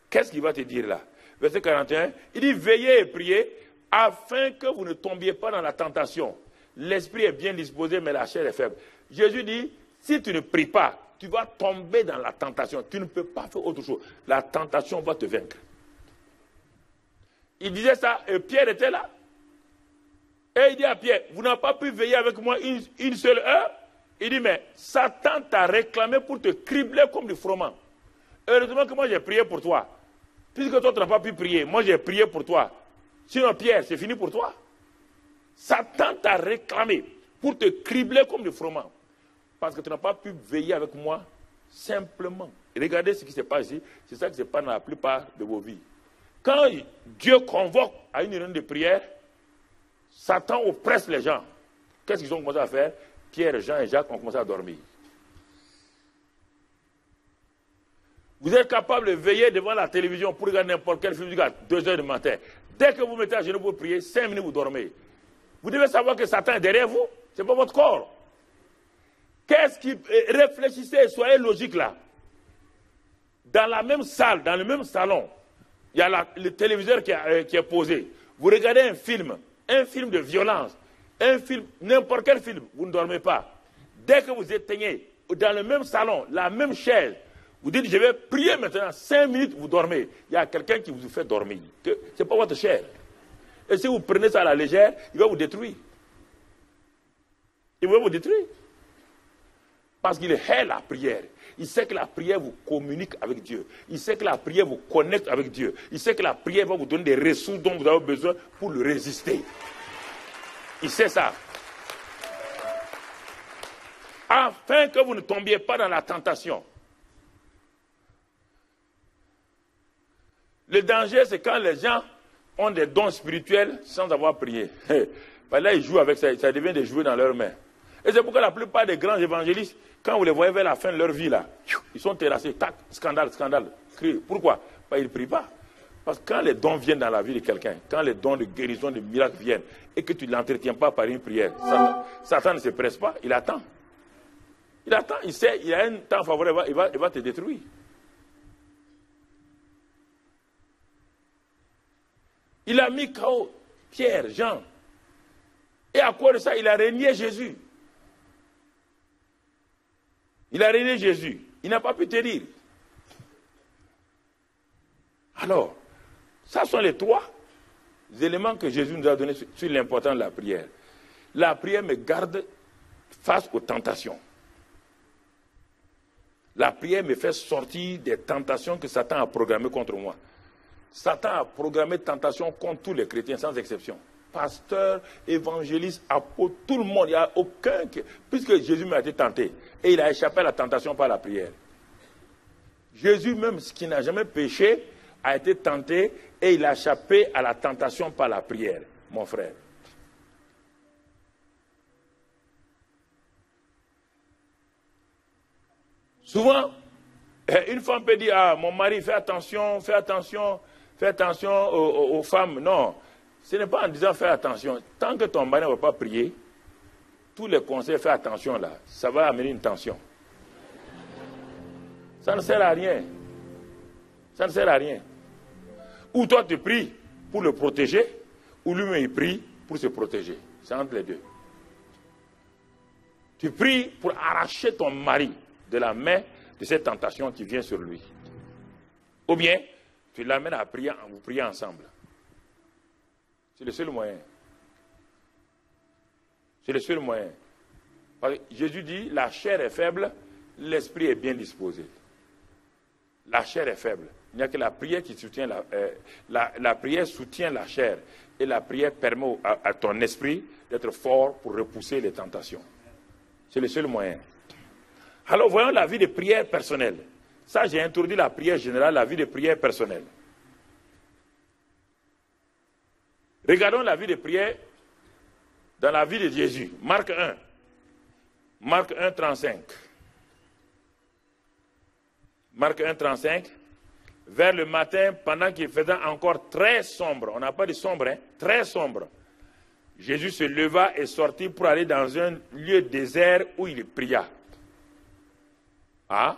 Qu'est-ce qu'il va te dire là? Verset 41, il dit veillez et priez afin que vous ne tombiez pas dans la tentation. L'esprit est bien disposé, mais la chair est faible. Jésus dit, si tu ne pries pas, tu vas tomber dans la tentation. Tu ne peux pas faire autre chose. La tentation va te vaincre. Il disait ça, et Pierre était là. Et il dit à Pierre, vous n'avez pas pu veiller avec moi une seule heure? Il dit, mais Satan t'a réclamé pour te cribler comme du froment. Heureusement que moi j'ai prié pour toi. Puisque toi tu n'as pas pu prier, moi j'ai prié pour toi. Sinon Pierre, c'est fini pour toi. Satan t'a réclamé pour te cribler comme du froment. Parce que tu n'as pas pu veiller avec moi simplement. Et regardez ce qui se passe ici. C'est ça qui se passe dans la plupart de vos vies. Quand Dieu convoque à une réunion de prière, Satan oppresse les gens. Qu'est-ce qu'ils ont commencé à faire? Pierre, Jean et Jacques ont commencé à dormir. Vous êtes capable de veiller devant la télévision pour regarder n'importe quel film jusqu'à 2 heures du matin. Dès que vous mettez à genoux pour prier, 5 minutes vous dormez. Vous devez savoir que Satan est derrière vous. Ce n'est pas votre corps. Qu'est-ce qui... Réfléchissez, soyez logique là. Dans la même salle, dans le même salon, il y a le téléviseur qui est posé. Vous regardez un film de violence, un film, n'importe quel film, vous ne dormez pas. Dès que vous éteignez, dans le même salon, la même chaise, vous dites, je vais prier maintenant, 5 minutes, vous dormez. Il y a quelqu'un qui vous fait dormir. Ce n'est pas votre chair. Et si vous prenez ça à la légère, il va vous détruire. Il va vous détruire. Parce qu'il hait la prière. Il sait que la prière vous communique avec Dieu. Il sait que la prière vous connecte avec Dieu. Il sait que la prière va vous donner des ressources dont vous avez besoin pour le résister. Il sait ça. Afin que vous ne tombiez pas dans la tentation. Le danger, c'est quand les gens ont des dons spirituels sans avoir prié. Là, ils jouent avec ça, ça devient des jouets dans leurs mains. Et c'est pourquoi la plupart des grands évangélistes, quand vous les voyez vers la fin de leur vie, là, ils sont terrassés, tac, scandale, crie. Pourquoi? Ils ne prient pas. Parce que quand les dons viennent dans la vie de quelqu'un, quand les dons de guérison, de miracle viennent, et que tu ne l'entretiens pas par une prière, Satan ne se presse pas, il attend. Il attend, il sait, il a un temps favorable, il va te détruire. Il a mis KO Pierre, Jean. Et à cause de ça, il a régné Jésus. Il a régné Jésus. Il n'a pas pu te dire. Alors, ça sont les 3 éléments que Jésus nous a donnés sur l'importance de la prière. La prière me garde face aux tentations. La prière me fait sortir des tentations que Satan a programmées contre moi. Satan a programmé tentation contre tous les chrétiens, sans exception. Pasteur, évangéliste, apôtre, tout le monde. Il n'y a aucun... Puisque Jésus m'a été tenté. Et il a échappé à la tentation par la prière. Jésus même, qui n'a jamais péché, a été tenté et il a échappé à la tentation par la prière, mon frère. Souvent, une femme peut dire, ah, mon mari, fais attention aux femmes. Non, ce n'est pas en disant fais attention. Tant que ton mari ne va pas prier, tous les conseils, fais attention là, ça va amener une tension. Ça ne sert à rien. Ça ne sert à rien. Ou toi tu pries pour le protéger, ou lui-même il prie pour se protéger. C'est entre les deux. Tu pries pour arracher ton mari de la main de cette tentation qui vient sur lui. Ou bien, tu l'amènes à prier, vous priez ensemble. C'est le seul moyen. C'est le seul moyen. Parce que Jésus dit, la chair est faible, l'esprit est bien disposé. La chair est faible. Il n'y a que la prière qui soutient la prière soutient la chair. Et la prière permet à ton esprit d'être fort pour repousser les tentations. C'est le seul moyen. Alors voyons la vie de prière personnelle. Ça, j'ai introduit la prière générale, la vie de prière personnelle. Regardons la vie de prière dans la vie de Jésus. Marc 1. Marc 1, 35. Marc 1, 35. Vers le matin, pendant qu'il faisait encore très sombre, on n'a pas de sombre, hein, très sombre, Jésus se leva et sortit pour aller dans un lieu désert où il pria. Ah,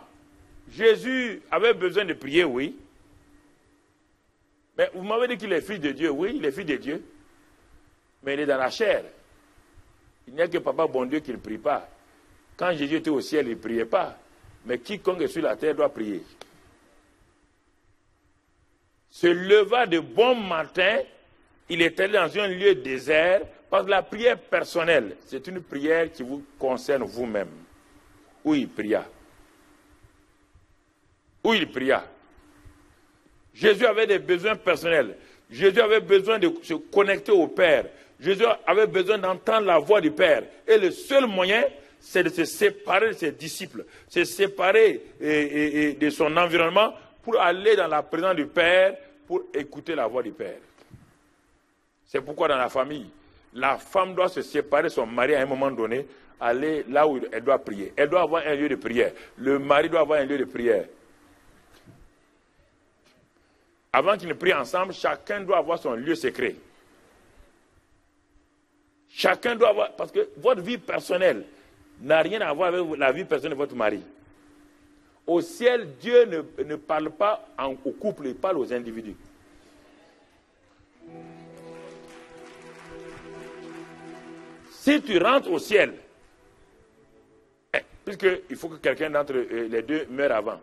Jésus avait besoin de prier, oui. Mais vous m'avez dit qu'il est fils de Dieu. Oui, il est fils de Dieu. Mais il est dans la chair. Il n'y a que Papa bon Dieu qui ne prie pas. Quand Jésus était au ciel, il ne priait pas. Mais quiconque est sur la terre doit prier. Se leva de bon matin, il est allé dans un lieu désert, parce que la prière personnelle, c'est une prière qui vous concerne vous-même. Où il pria. Où il pria. Jésus avait des besoins personnels. Jésus avait besoin de se connecter au Père. Jésus avait besoin d'entendre la voix du Père. Et le seul moyen, c'est de se séparer de ses disciples, se séparer de son environnement pour aller dans la présence du Père, pour écouter la voix du Père. C'est pourquoi dans la famille, la femme doit se séparer de son mari à un moment donné, aller là où elle doit prier. Elle doit avoir un lieu de prière. Le mari doit avoir un lieu de prière. Avant qu'ils ne prient ensemble, chacun doit avoir son lieu secret. Chacun doit avoir, parce que votre vie personnelle n'a rien à voir avec la vie personnelle de votre mari. Au ciel, Dieu ne parle pas au couple, il parle aux individus. Si tu rentres au ciel, puisqu'il faut que quelqu'un d'entre les deux meure avant.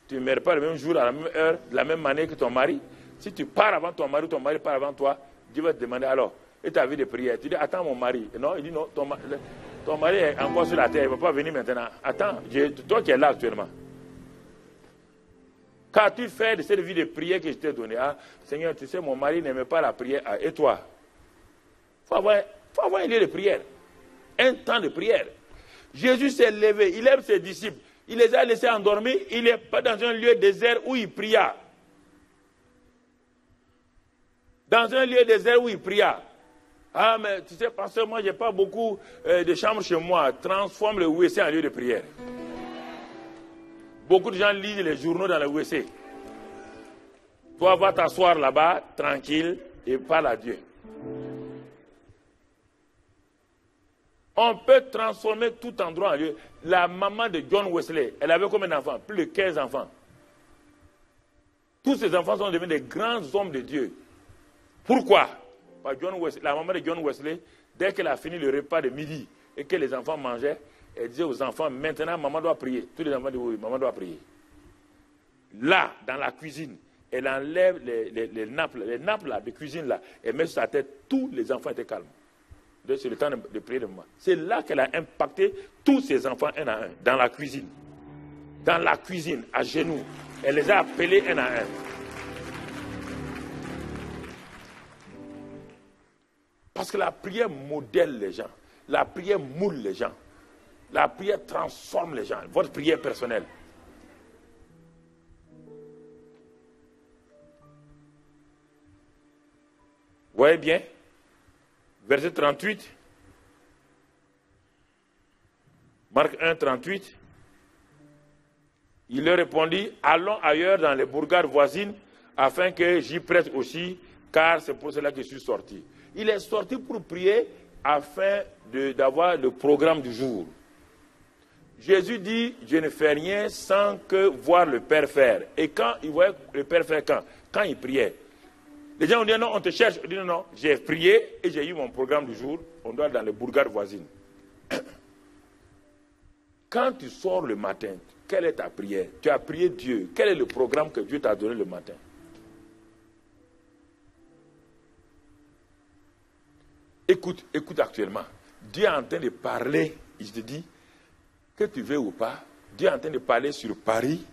Tu ne meurs pas le même jour, à la même heure, de la même manière que ton mari. Si tu pars avant ton mari, ou ton mari part avant toi, Dieu va te demander alors, et ta vie de prière. Tu dis, attends mon mari. Non, il dit non, ton mari est encore sur la terre, il ne va pas venir maintenant. Attends, toi qui es là actuellement. Qu'as-tu fait de cette vie de prière que je t'ai donnée? Ah, Seigneur, tu sais, mon mari n'aimait pas la prière. Ah, et toi? Il faut avoir un lieu de prière. Un temps de prière. Jésus s'est levé, il aime ses disciples. Il les a laissés endormir, il n'est pas dans un lieu désert où il pria. Dans un lieu désert où il pria. Ah, mais tu sais, pasteur, moi, je n'ai pas beaucoup de chambres chez moi. Transforme le WC en lieu de prière. Beaucoup de gens lisent les journaux dans le WC. Toi, va t'asseoir là-bas, tranquille, et parle à Dieu. On peut transformer tout endroit en lieu. La maman de John Wesley, elle avait combien d'enfants? Plus de 15 enfants. Tous ces enfants sont devenus des grands hommes de Dieu. Pourquoi? Parce que la maman de John Wesley, dès qu'elle a fini le repas de midi et que les enfants mangeaient, elle disait aux enfants, maintenant maman doit prier. Tous les enfants disent oui, maman doit prier. Là, dans la cuisine, elle enlève les nappes là, de cuisine là, et met sur sa tête, tous les enfants étaient calmes. C'est le temps de prier de moi. C'est là qu'elle a impacté tous ses enfants un à un, dans la cuisine. Dans la cuisine, à genoux. Elle les a appelés un à un. Parce que la prière modèle les gens. La prière moule les gens. La prière transforme les gens. Votre prière personnelle. Vous voyez bien? Verset 38, Marc 1, 38, il leur répondit, allons ailleurs dans les bourgades voisines, afin que j'y prête aussi, car c'est pour cela que je suis sorti. Il est sorti pour prier, afin d'avoir le programme du jour. Jésus dit, je ne fais rien sans que voir le Père faire. Et quand il voyait le Père faire, quand il priait, les gens ont dit non, on te cherche. On dit non, j'ai prié et j'ai eu mon programme du jour. On doit aller dans les bourgades voisines. Quand tu sors le matin, quelle est ta prière? Tu as prié Dieu. Quel est le programme que Dieu t'a donné le matin? Écoute actuellement. Dieu est en train de parler. Il te dit, que tu veux ou pas, Dieu est en train de parler sur Paris.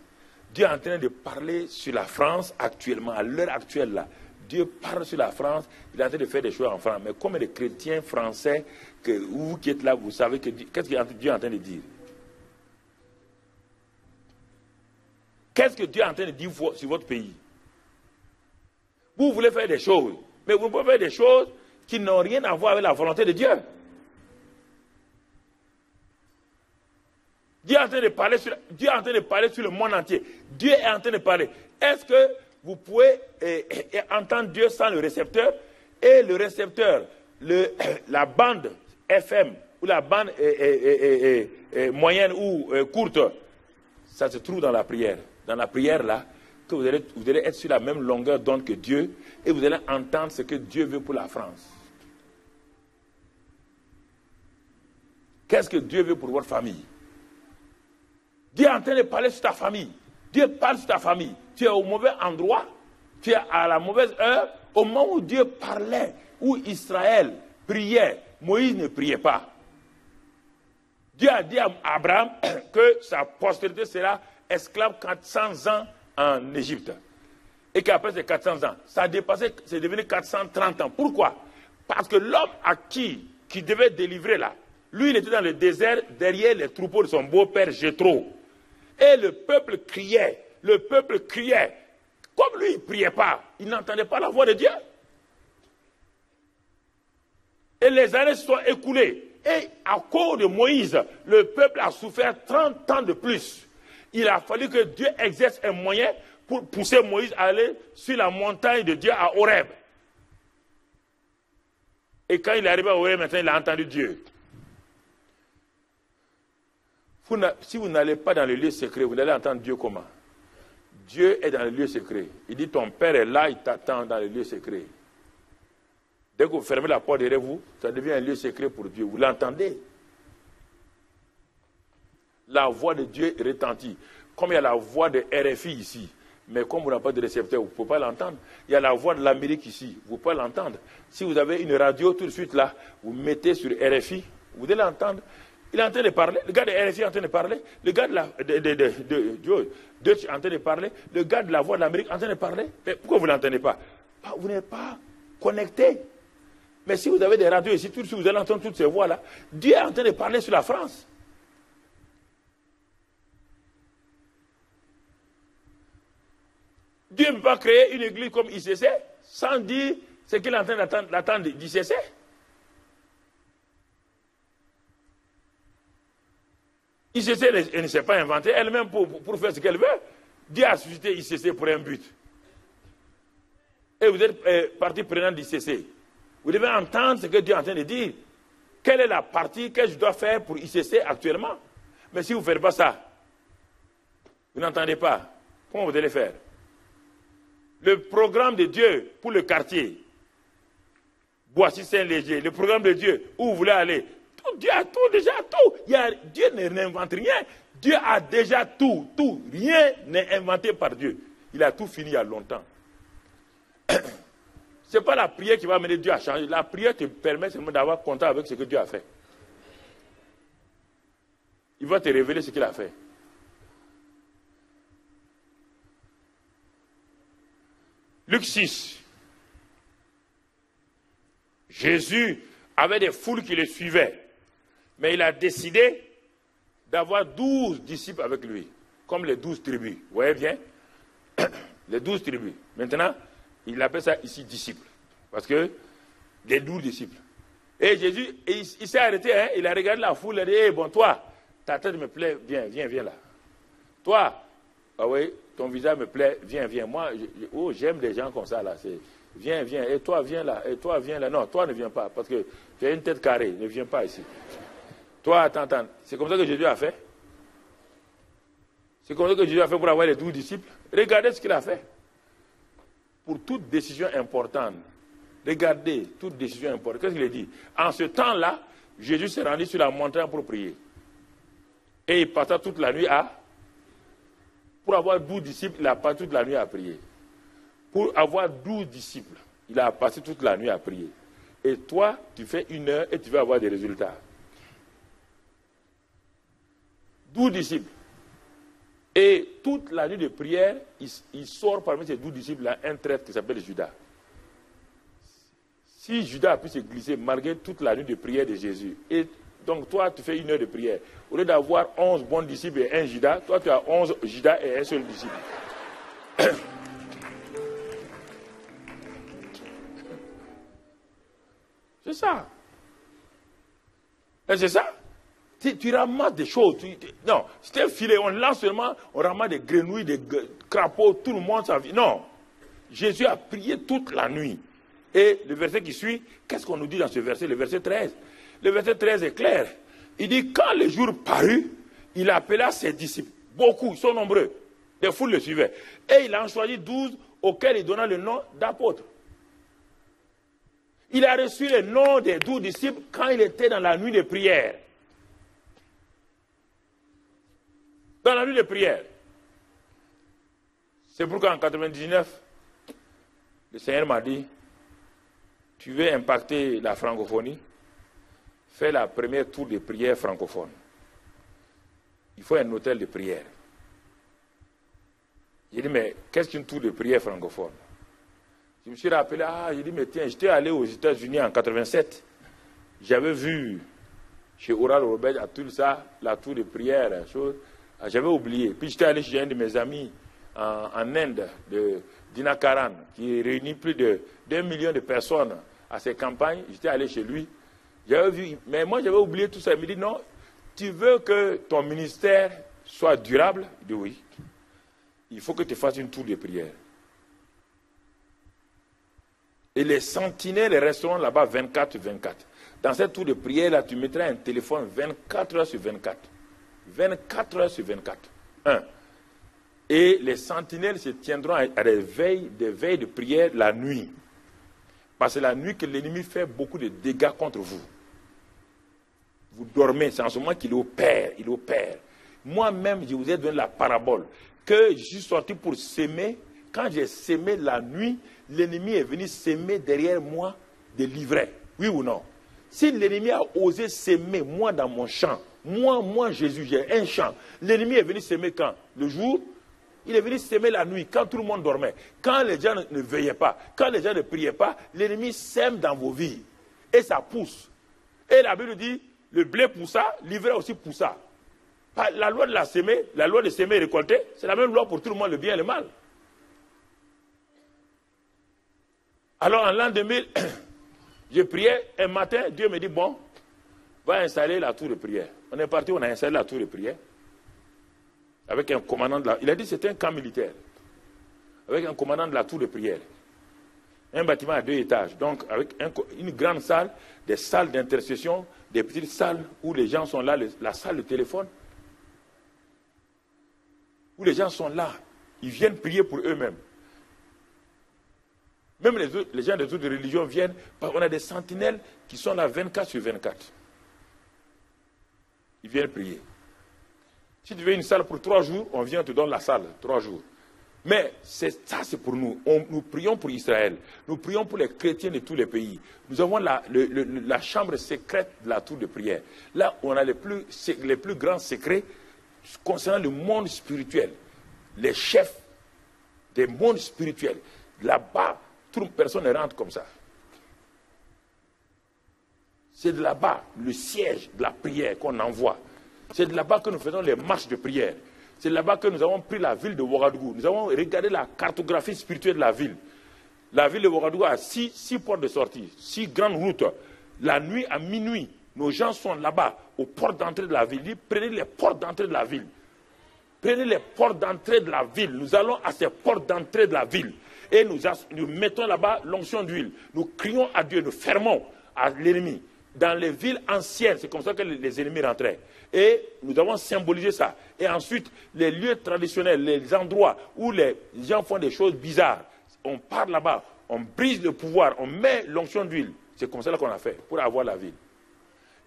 Dieu est en train de parler sur la France actuellement, à l'heure actuelle là. Dieu parle sur la France, il est en train de faire des choses en France. Mais comme les chrétiens français, vous qui êtes là, vous savez qu'est-ce que Dieu est en train de dire? Qu'est-ce que Dieu est en train de dire sur votre pays? Vous voulez faire des choses. Mais vous pouvez faire des choses qui n'ont rien à voir avec la volonté de Dieu. Dieu est en train de parler sur le monde entier. Dieu est en train de parler. Est-ce que vous pouvez entendre Dieu sans le récepteur? Et le récepteur, la bande FM ou la bande moyenne ou courte, ça se trouve dans la prière. Dans la prière, là, que vous allez être sur la même longueur d'onde que Dieu et vous allez entendre ce que Dieu veut pour la France. Qu'est-ce que Dieu veut pour votre famille? Dieu est en train de parler sur ta famille. Dieu parle sur ta famille. Tu es au mauvais endroit. Tu es à la mauvaise heure. Au moment où Dieu parlait, où Israël priait, Moïse ne priait pas. Dieu a dit à Abraham que sa postérité sera esclave 400 ans en Égypte. Et qu'après ces 400 ans, ça a dépassé, c'est devenu 430 ans. Pourquoi? Parce que l'homme qui devait délivrer là, lui il était dans le désert derrière les troupeaux de son beau-père Jéthro. Et le peuple criait. Comme lui, il ne priait pas, il n'entendait pas la voix de Dieu. Et les années se sont écoulées. Et à cause de Moïse, le peuple a souffert 30 ans de plus. Il a fallu que Dieu exerce un moyen pour pousser Moïse à aller sur la montagne de Dieu à Horeb. Et quand il est arrivé à Horeb, maintenant il a entendu Dieu. Si vous n'allez pas dans le lieu secret, vous allez entendre Dieu comment? Dieu est dans le lieu secret. Il dit, ton Père est là, il t'attend dans le lieu secret. Dès que vous fermez la porte derrière vous, ça devient un lieu secret pour Dieu. Vous l'entendez? La voix de Dieu retentit. Comme il y a la voix de RFI ici, mais comme vous n'avez pas de récepteur, vous ne pouvez pas l'entendre. Il y a la voix de l'Amérique ici, vous pouvez l'entendre. Si vous avez une radio tout de suite là, vous mettez sur RFI, vous allez l'entendre. Il est en train de parler, le gars de RFI est en train de parler, le gars de Deutsche est en train de parler, le gars de la voix de l'Amérique est en train de parler. Mais pourquoi vous ne l'entendez pas? Vous n'êtes pas connecté. Mais si vous avez des radios ici, tout de suite vous allez entendre toutes ces voix-là. Dieu est en train de parler sur la France. Dieu ne peut pas créer une église comme ICC sans dire ce qu'il est en train d'attendre d'ICC. ICC ne s'est pas inventée elle-même pour faire ce qu'elle veut. Dieu a suscité ICC pour un but. Et vous êtes partie prenante d'ICC. Vous devez entendre ce que Dieu est en train de dire. Quelle est la partie que je dois faire pour ICC actuellement? Mais si vous ne faites pas ça, vous n'entendez pas. Comment vous allez faire? Le programme de Dieu pour le quartier, Boissy-Saint-Léger, le programme de Dieu, où vous voulez aller, Dieu a tout, déjà tout. Dieu n'invente rien. Dieu a déjà tout. Rien n'est inventé par Dieu. Il a tout fini il y a longtemps. Ce n'est pas la prière qui va amener Dieu à changer. La prière te permet seulement d'avoir contact avec ce que Dieu a fait. Il va te révéler ce qu'il a fait. Luc 6. Jésus avait des foules qui le suivaient. Mais il a décidé d'avoir 12 disciples avec lui. Comme les 12 tribus. Vous voyez bien? Les 12 tribus. Maintenant, il appelle ça ici disciples. Parce que les 12 disciples. Et Jésus, il s'est arrêté, hein, il a regardé la foule, il a dit, hey, bon, toi, ta tête me plaît, viens là. Toi, ah oui, ton visage me plaît, viens. Moi, j'aime des gens comme ça, là. Viens, et toi, viens là, Non, toi, ne viens pas, parce que tu as une tête carrée, ne viens pas ici. Toi, attends. C'est comme ça que Jésus a fait. C'est comme ça que Jésus a fait pour avoir les 12 disciples. Regardez ce qu'il a fait. Pour toute décision importante, regardez toute décision importante. Qu'est-ce qu'il a dit? En ce temps-là, Jésus s'est rendu sur la montagne pour prier. Et il passa toute la nuit Pour avoir 12 disciples, il a passé toute la nuit à prier. Pour avoir 12 disciples, il a passé toute la nuit à prier. Et toi, tu fais 1 heure et tu vas avoir des résultats. 12 disciples. Et toute la nuit de prière, il sort parmi ces 12 disciples-là un traître qui s'appelle Judas. Si Judas a pu se glisser malgré toute la nuit de prière de Jésus, et donc toi, tu fais 1 heure de prière, au lieu d'avoir 11 bons disciples et un Judas, toi tu as 11 Judas et un seul disciple. ça. Et c'est ça. Tu ramasses des choses. Non, c'est un filet. On lance seulement, on ramasse des grenouilles, des crapauds, tout le monde s'en vit. Non. Jésus a prié toute la nuit. Et le verset qui suit, qu'est-ce qu'on nous dit dans ce verset? Le verset 13. Le verset 13 est clair. Il dit, quand le jour parut, il appela ses disciples. Beaucoup, ils sont nombreux. Des foules le suivaient. Et il en choisit 12 auxquels il donna le nom d'apôtres. Il a reçu le nom des 12 disciples quand il était dans la nuit de prière. Dans la nuit de prière. C'est pourquoi en 99, le Seigneur m'a dit, tu veux impacter la francophonie, fais la première tour de prière francophone. Il faut un hôtel de prière. J'ai dit, mais qu'est-ce qu'une tour de prière francophone? Je me suis rappelé, j'ai dit, mais tiens, j'étais allé aux États-Unis en 87. J'avais vu chez Oral Robert à Tulsa la tour de prière, chose. J'avais oublié. Puis j'étais allé chez un de mes amis en Inde, de Dina Karan, qui réunit plus d'1 million de personnes à ses campagnes. J'étais allé chez lui. J'avais vu, mais moi j'avais oublié tout ça. Il me dit, non, tu veux que ton ministère soit durable? Je dis oui. Il faut que tu fasses une tour de prière. Et les sentinelles resteront là-bas 24/24. Dans cette tour de prière-là, tu mettras un téléphone 24 heures sur 24. 24 heures sur 24. Et les sentinelles se tiendront à des veilles de prière la nuit. Parce que la nuit que l'ennemi fait beaucoup de dégâts contre vous. Vous dormez, c'est en ce moment qu'il opère. Moi-même, je vous ai donné la parabole. Que je suis sorti pour s'aimer. Quand j'ai sémé la nuit, l'ennemi est venu s'aimer derrière moi des livrets. Oui ou non? Si l'ennemi a osé s'aimer, moi dans mon champ, moi Jésus, j'ai un champ. L'ennemi est venu s'aimer quand? Le jour? Il est venu s'aimer la nuit, quand tout le monde dormait. Quand les gens ne veillaient pas, quand les gens ne priaient pas, l'ennemi sème dans vos vies. Et ça pousse. Et la Bible dit, le blé poussa, l'ivraie aussi poussa. La loi de la s'aimer, la loi de s'aimer et récolter, c'est la même loi pour tout le monde, le bien et le mal. Alors en l'an 2000, je priais, un matin, Dieu me dit, bon, va installer la tour de prière. On est parti, on a installé la tour de prière. Avec un commandant de la... Il a dit c'était un camp militaire. Avec un commandant de la tour de prière. Un bâtiment à 2 étages. Donc avec une grande salle, des salles d'intercession, des petites salles où les gens sont là, la salle de téléphone. Où les gens sont là. Ils viennent prier pour eux-mêmes. Même les gens des autres religions viennent. On a des sentinelles qui sont là 24/24. Ils viennent prier. Si tu veux une salle pour 3 jours, on vient te donner la salle, 3 jours. Mais ça, c'est pour nous. Nous prions pour Israël. Nous prions pour les chrétiens de tous les pays. Nous avons la chambre secrète de la tour de prière. Là, on a les plus grands secrets concernant le monde spirituel. Les chefs des mondes spirituels. Là-bas, toute personne ne rentre comme ça. C'est de là-bas, le siège de la prière qu'on envoie. C'est de là-bas que nous faisons les marches de prière. C'est là-bas que nous avons pris la ville de Ouagadougou. Nous avons regardé la cartographie spirituelle de la ville. La ville de Ouagadougou a 6 portes de sortie, 6 grandes routes. La nuit, à minuit, nos gens sont là-bas, aux portes d'entrée de la ville. Ils prenez les portes d'entrée de la ville. Prenez les portes d'entrée de la ville. Nous allons à ces portes d'entrée de la ville. Et nous mettons là-bas l'onction d'huile. Nous crions à Dieu, nous fermons à l'ennemi. Dans les villes anciennes, c'est comme ça que les ennemis rentraient. Et nous avons symbolisé ça. Et ensuite, les lieux traditionnels, les endroits où les gens font des choses bizarres, on part là-bas, on brise le pouvoir, on met l'onction d'huile. C'est comme ça qu'on a fait, pour avoir la ville.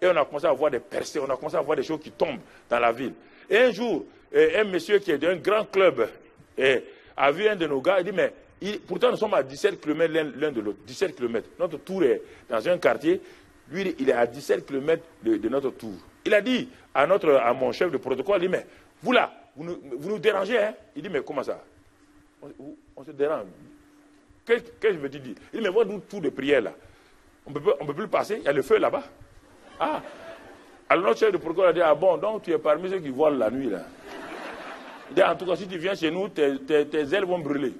Et on a commencé à voir des percées, on a commencé à voir des choses qui tombent dans la ville. Et un jour, un monsieur qui est d'un grand club a vu un de nos gars, il dit, mais pourtant nous sommes à 17 km l'un de l'autre, 17 km. Notre tour est dans un quartier. Lui, il est à 17 km de notre tour. Il a dit à mon chef de protocole, il dit, mais vous là, vous nous dérangez, hein? Il dit, mais comment ça? On se dérange. Qu'est-ce que je veux te dire? Il dit, mais votre tour de prière là, on peut plus passer, il y a le feu là-bas. Ah! Alors notre chef de protocole a dit, ah bon, donc tu es parmi ceux qui volent la nuit là. Il dit, en tout cas, si tu viens chez nous, tes ailes vont brûler.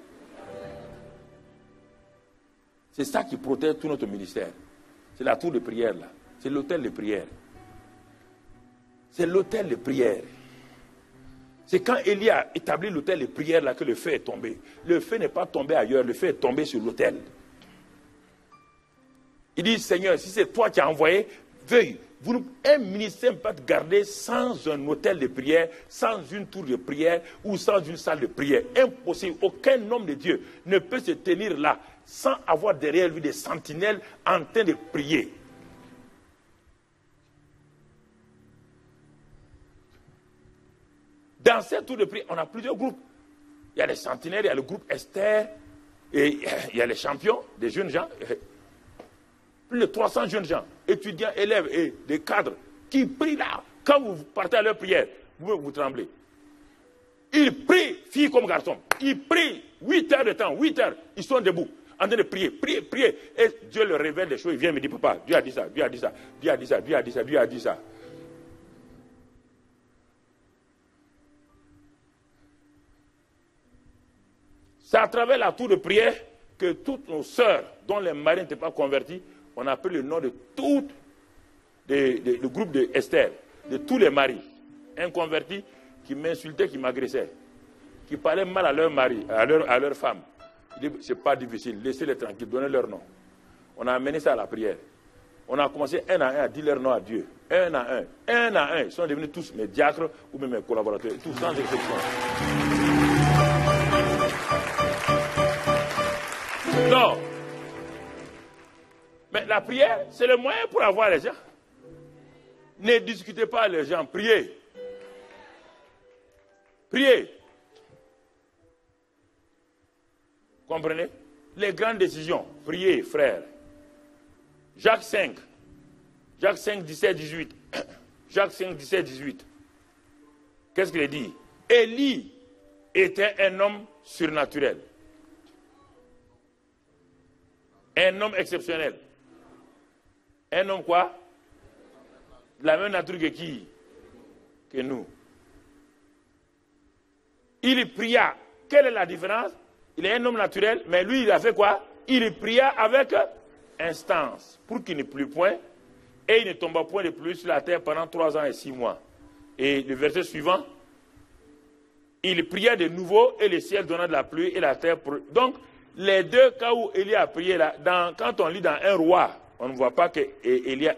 C'est ça qui protège tout notre ministère. C'est la tour de prière là. C'est l'autel de prière. C'est l'autel de prière. C'est quand Élie a établi l'autel de prière là que le feu est tombé. Le feu n'est pas tombé ailleurs, le feu est tombé sur l'autel. Il dit, Seigneur, si c'est toi qui as envoyé, veuille. Un ministère ne peut pas te garder sans un hôtel de prière, sans une tour de prière ou sans une salle de prière. Impossible. Aucun homme de Dieu ne peut se tenir là sans avoir derrière lui des sentinelles en train de prier. Dans cette tour de prière, on a plusieurs groupes. Il y a les sentinelles, il y a le groupe Esther, et il y a les champions, des jeunes gens. Plus de 300 jeunes gens, étudiants, élèves et des cadres qui prient là. Quand vous partez à leur prière, vous tremblez. Ils prient, filles comme garçons. Ils prient 8 heures de temps, 8 heures. Ils sont debout, en train de prier, prier, prier. Et Dieu leur révèle des choses. Il vient me dire, papa, Dieu a dit ça, Dieu a dit ça, Dieu a dit ça, Dieu a dit ça, Dieu a dit ça. C'est à travers la tour de prière que toutes nos sœurs, dont les maris n'étaient pas convertis, on a pris le nom de tout le groupe de Esther, de tous les maris inconvertis qui m'insultaient, qui m'agressaient, qui parlaient mal à leur mari, à leur femme. Il dit, c'est pas difficile, laissez-les tranquilles, donnez leur nom. On a amené ça à la prière. On a commencé un à un à dire leur nom à Dieu. Un à un. Un à un. Ils sont devenus tous mes diacres ou même mes collaborateurs. Tous sans exception. Non. Mais la prière, c'est le moyen pour avoir les gens. Ne discutez pas les gens, priez. Priez. Comprenez? Les grandes décisions, priez, frères. Jacques 5, 17, 18. Jacques 5, 17, 18. Qu'est-ce qu'il dit? Élie était un homme surnaturel. Un homme exceptionnel. Un homme quoi? De la même nature que qui? Que nous. Il pria. Quelle est la différence? Il est un homme naturel, mais lui, il a fait quoi? Il pria avec instance, pour qu'il ne plût point, et il ne tomba point de pluie sur la terre pendant 3 ans et 6 mois. Et le verset suivant, il pria de nouveau, et le ciel donna de la pluie, et la terre... Donc, les deux cas où Élie a prié, là, quand on lit dans un roi, on ne voit pas que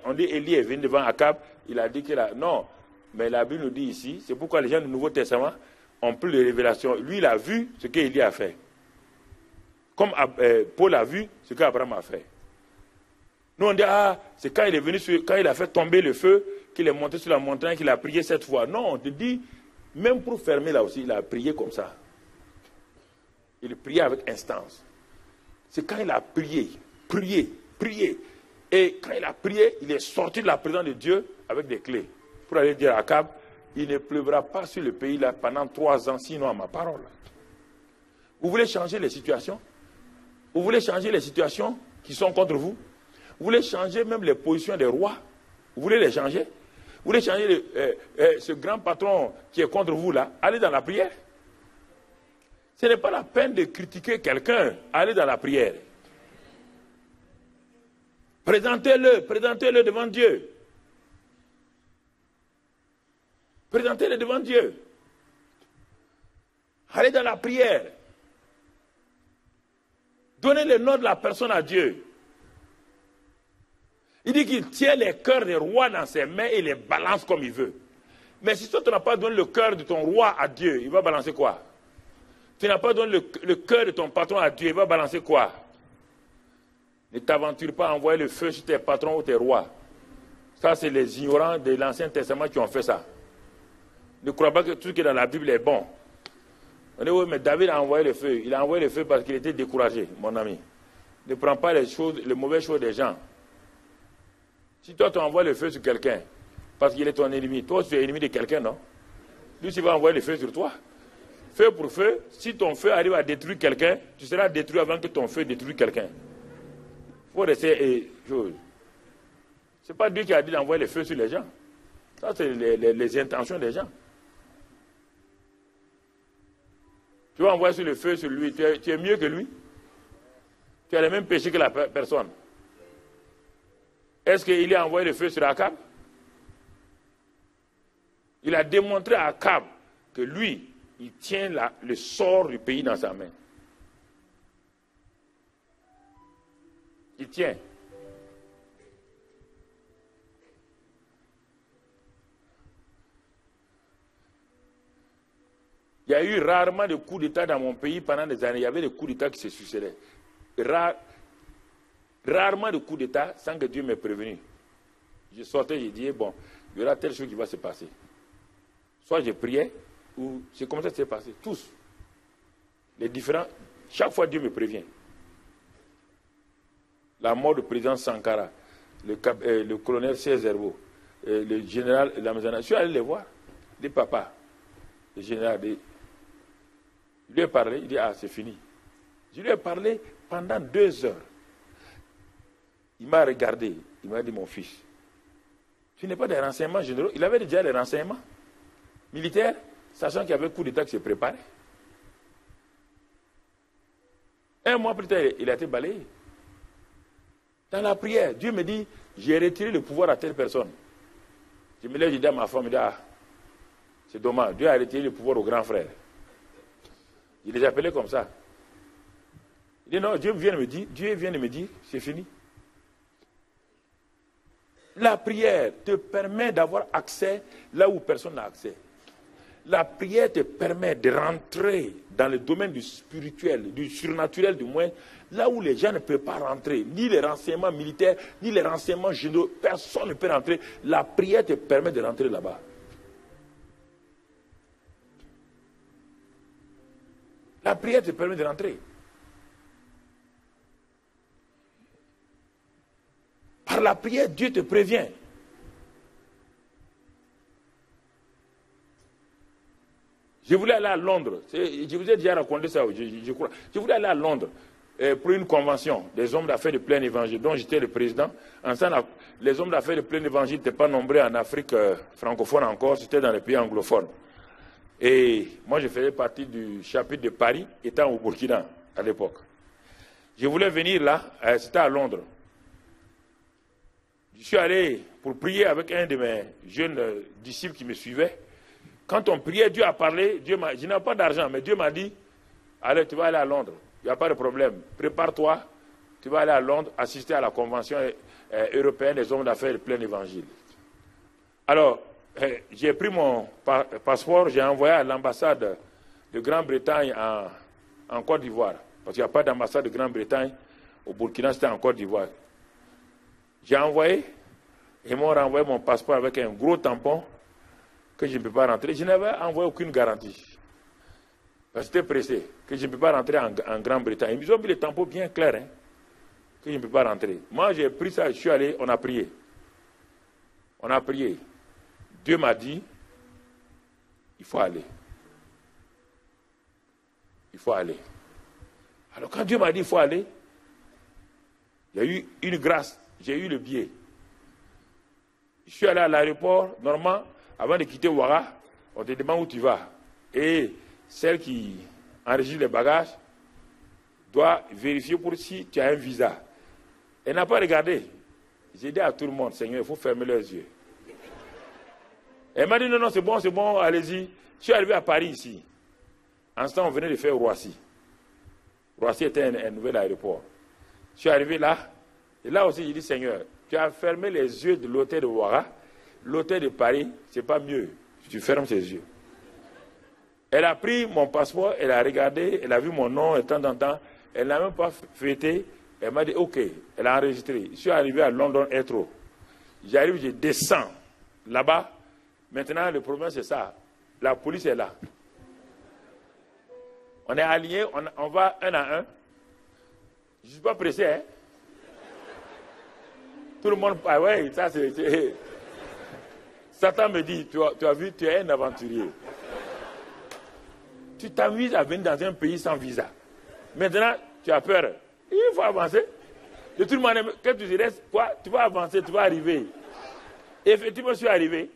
on dit Élie est venu devant Akab, il a dit que là, non, mais la Bible nous dit ici, c'est pourquoi les gens du Nouveau Testament ont plus de révélations. Lui, il a vu ce qu'Élie a fait. Comme Paul a vu ce qu'Abraham a fait. Nous, on dit, c'est quand il est venu, quand il a fait tomber le feu, qu'il est monté sur la montagne, qu'il a prié 7 fois. Non, on te dit, même pour fermer là aussi, il a prié comme ça. Il priait avec instance. C'est quand il a prié, prié. Et quand il a prié, il est sorti de la présence de Dieu avec des clés. Pour aller dire à Akab, il ne pleuvra pas sur le pays là pendant 3 ans, sinon à ma parole. Vous voulez changer les situations? Vous voulez changer les situations qui sont contre vous? Vous voulez changer même les positions des rois? Vous voulez les changer? Vous voulez changer ce grand patron qui est contre vous là? Allez dans la prière. Ce n'est pas la peine de critiquer quelqu'un. Allez dans la prière. Présentez-le devant Dieu. Présentez-le devant Dieu. Allez dans la prière. Donnez le nom de la personne à Dieu. Il dit qu'il tient les cœurs des rois dans ses mains et les balance comme il veut. Mais si toi, tu n'as pas donné le cœur de ton roi à Dieu, il va balancer quoi? Tu n'as pas donné le cœur de ton patron à Dieu, il va balancer quoi? Ne t'aventure pas à envoyer le feu sur tes patrons ou tes rois. Ça, c'est les ignorants de l'Ancien Testament qui ont fait ça. Ne crois pas que tout ce qui est dans la Bible est bon. On dit, oui, mais David a envoyé le feu. Il a envoyé le feu parce qu'il était découragé, mon ami. Ne prends pas les mauvaises choses des gens. Si toi, tu envoies le feu sur quelqu'un, parce qu'il est ton ennemi, toi, tu es ennemi de quelqu'un, non? Lui, il va envoyer le feu sur toi. Feu pour feu, si ton feu arrive à détruire quelqu'un, tu seras détruit avant que ton feu détruise quelqu'un. Il faut rester chose. Ce n'est pas Dieu qui a dit d'envoyer le feu sur les gens. Ça, c'est les intentions des gens. Tu vas envoyer sur le feu sur lui, tu es mieux que lui. Tu as les mêmes péchés que la personne. Est-ce qu'il a envoyé le feu sur Akab? Il a démontré à Akab que lui, il tient le sort du pays dans sa main. Il tient. Il y a eu rarement de coups d'État dans mon pays pendant des années. Il y avait des coups d'État qui se succédaient. Rarement de coups d'État sans que Dieu m'ait prévenu. Je sortais, je disais, bon, il y aura telle chose qui va se passer. Soit je priais, ou c'est comme ça que ça s'est passé. Tous. Les différents. Chaque fois, Dieu me prévient. La mort du président Sankara, le colonel Cézerbo, le général Lamazana. Je suis allé les voir, les papas, le général. Je lui ai parlé, il dit, ah, c'est fini. Je lui ai parlé pendant 2 heures. Il m'a regardé, il m'a dit, mon fils, tu n'es pas des renseignements généraux. Il avait déjà les renseignements militaires, sachant qu'il y avait un coup d'État qui se préparait. 1 mois plus tard, il a été balayé. Dans la prière, Dieu me dit, j'ai retiré le pouvoir à telle personne. Je me lève, je dis à ma femme, je dis, ah, c'est dommage, Dieu a retiré le pouvoir au grand frère. Il les appelait comme ça. Il dit, non, Dieu vient de me dire, c'est fini. La prière te permet d'avoir accès là où personne n'a accès. La prière te permet de rentrer dans le domaine du spirituel, du surnaturel du moins, là où les gens ne peuvent pas rentrer, ni les renseignements militaires, ni les renseignements généraux, personne ne peut rentrer. La prière te permet de rentrer là-bas. La prière te permet de rentrer. Par la prière, Dieu te prévient. Je voulais aller à Londres. Je vous ai déjà raconté ça, je crois. Je voulais aller à Londres pour une convention des hommes d'affaires de plein évangile, dont j'étais le président. Ensemble, les hommes d'affaires de plein évangile n'étaient pas nombreux en Afrique francophone encore, c'était dans les pays anglophones. Et moi, je faisais partie du chapitre de Paris, étant au Burkina à l'époque. Je voulais venir là, c'était à Londres. Je suis allé pour prier avec un de mes jeunes disciples qui me suivait. Quand on priait, Dieu a parlé, je n'ai pas d'argent, mais Dieu m'a dit, allez, tu vas aller à Londres, il n'y a pas de problème, prépare-toi, tu vas aller à Londres, assister à la convention européenne des hommes d'affaires de plein évangile. Alors, j'ai pris mon passeport, j'ai envoyé à l'ambassade de Grande-Bretagne en Côte d'Ivoire, parce qu'il n'y a pas d'ambassade de Grande-Bretagne au Burkina, c'était en Côte d'Ivoire. J'ai envoyé, ils m'ont renvoyé mon passeport avec un gros tampon que je ne peux pas rentrer. Je n'avais envoyé aucune garantie. Parce que j'étais pressé, que je ne peux pas rentrer en Grande-Bretagne. Ils ont mis le tampon bien clair, hein, que je ne peux pas rentrer. Moi, j'ai pris ça, je suis allé, on a prié. On a prié. Dieu m'a dit, il faut aller. Il faut aller. Alors quand Dieu m'a dit, il faut aller, il y a eu une grâce. J'ai eu le billet. Je suis allé à l'aéroport, normalement, avant de quitter Ouaga, on te demande où tu vas. Et celle qui enregistre les bagages doit vérifier pour si tu as un visa. Elle n'a pas regardé. J'ai dit à tout le monde, Seigneur, il faut fermer leurs yeux. Elle m'a dit, non, c'est bon, allez-y. Je suis arrivé à Paris ici. En ce temps, on venait de faire Roissy. Roissy était un nouvel aéroport. Je suis arrivé là. Et là aussi, j'ai dit, Seigneur, tu as fermé les yeux de l'hôtel de Ouaga. L'hôtel de Paris, c'est pas mieux. Tu fermes ses yeux. Elle a pris mon passeport, elle a regardé, elle a vu mon nom de temps en temps. Elle n'a même pas fêté. Elle m'a dit, OK, elle a enregistré. Je suis arrivé à London Heathrow. J'arrive, je descends là-bas. Maintenant, le problème, c'est ça. La police est là. On est alignés, on va un à un. Je ne suis pas pressé, hein. Tout le monde, ah ouais, ça c'est... Satan me dit, tu as vu, tu es un aventurier. Tu t'amuses à venir dans un pays sans visa. Maintenant, tu as peur. Il faut avancer. De toute manière, quand tu restes, quoi, tu vas avancer, tu vas arriver. Et effectivement, je suis arrivé.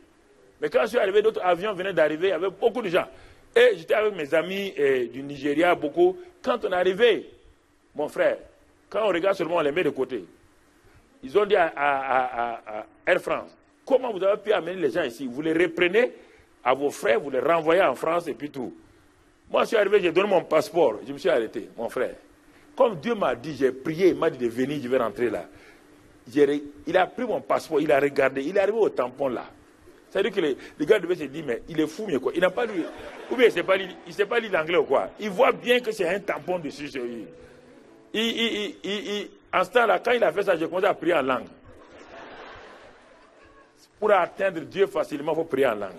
Mais quand je suis arrivé, d'autres avions venaient d'arriver, il y avait beaucoup de gens. Et j'étais avec mes amis du Nigeria, beaucoup. Quand on est arrivé, mon frère, quand on regarde seulement, on les met de côté. Ils ont dit à Air France, comment vous avez pu amener les gens ici? Vous les reprenez à vos frères, vous les renvoyez en France et puis tout. Moi, je suis arrivé, j'ai donné mon passeport, je me suis arrêté, mon frère. Comme Dieu m'a dit, j'ai prié, il m'a dit de venir, je vais rentrer là. Il a pris mon passeport, il a regardé, il est arrivé au tampon là. C'est-à-dire que les gars devaient se dire, mais il est fou, mais quoi? Il n'a pas lu, ou bien il ne sait pas lire l'anglais ou quoi. Il voit bien que c'est un tampon dessus sur lui. En ce temps-là, quand il a fait ça, j'ai commencé à prier en langue. Pour atteindre Dieu facilement, il faut prier en langue.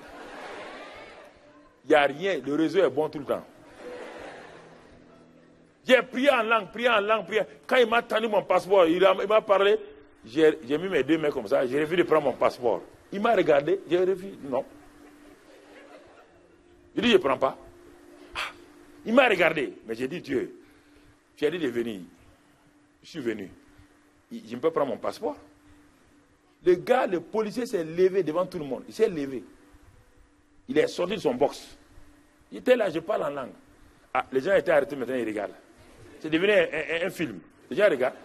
Il n'y a rien, le réseau est bon tout le temps. J'ai prié en langue, prié. Quand il m'a tendu mon passeport, il m'a parlé, j'ai mis mes deux mains comme ça, j'ai refusé de prendre mon passeport. Il m'a regardé, j'ai refusé, non. Je dis, je ne prends pas. Il m'a regardé, mais j'ai dit, Dieu, tu as dit de venir. Je suis venu. Je ne peux pas prendre mon passeport. Le gars, le policier s'est levé devant tout le monde. Il s'est levé. Il est sorti de son box. Il était là, je parle en langue. Ah, les gens étaient arrêtés, maintenant ils regardent. C'est devenu un film. Les gens regardent.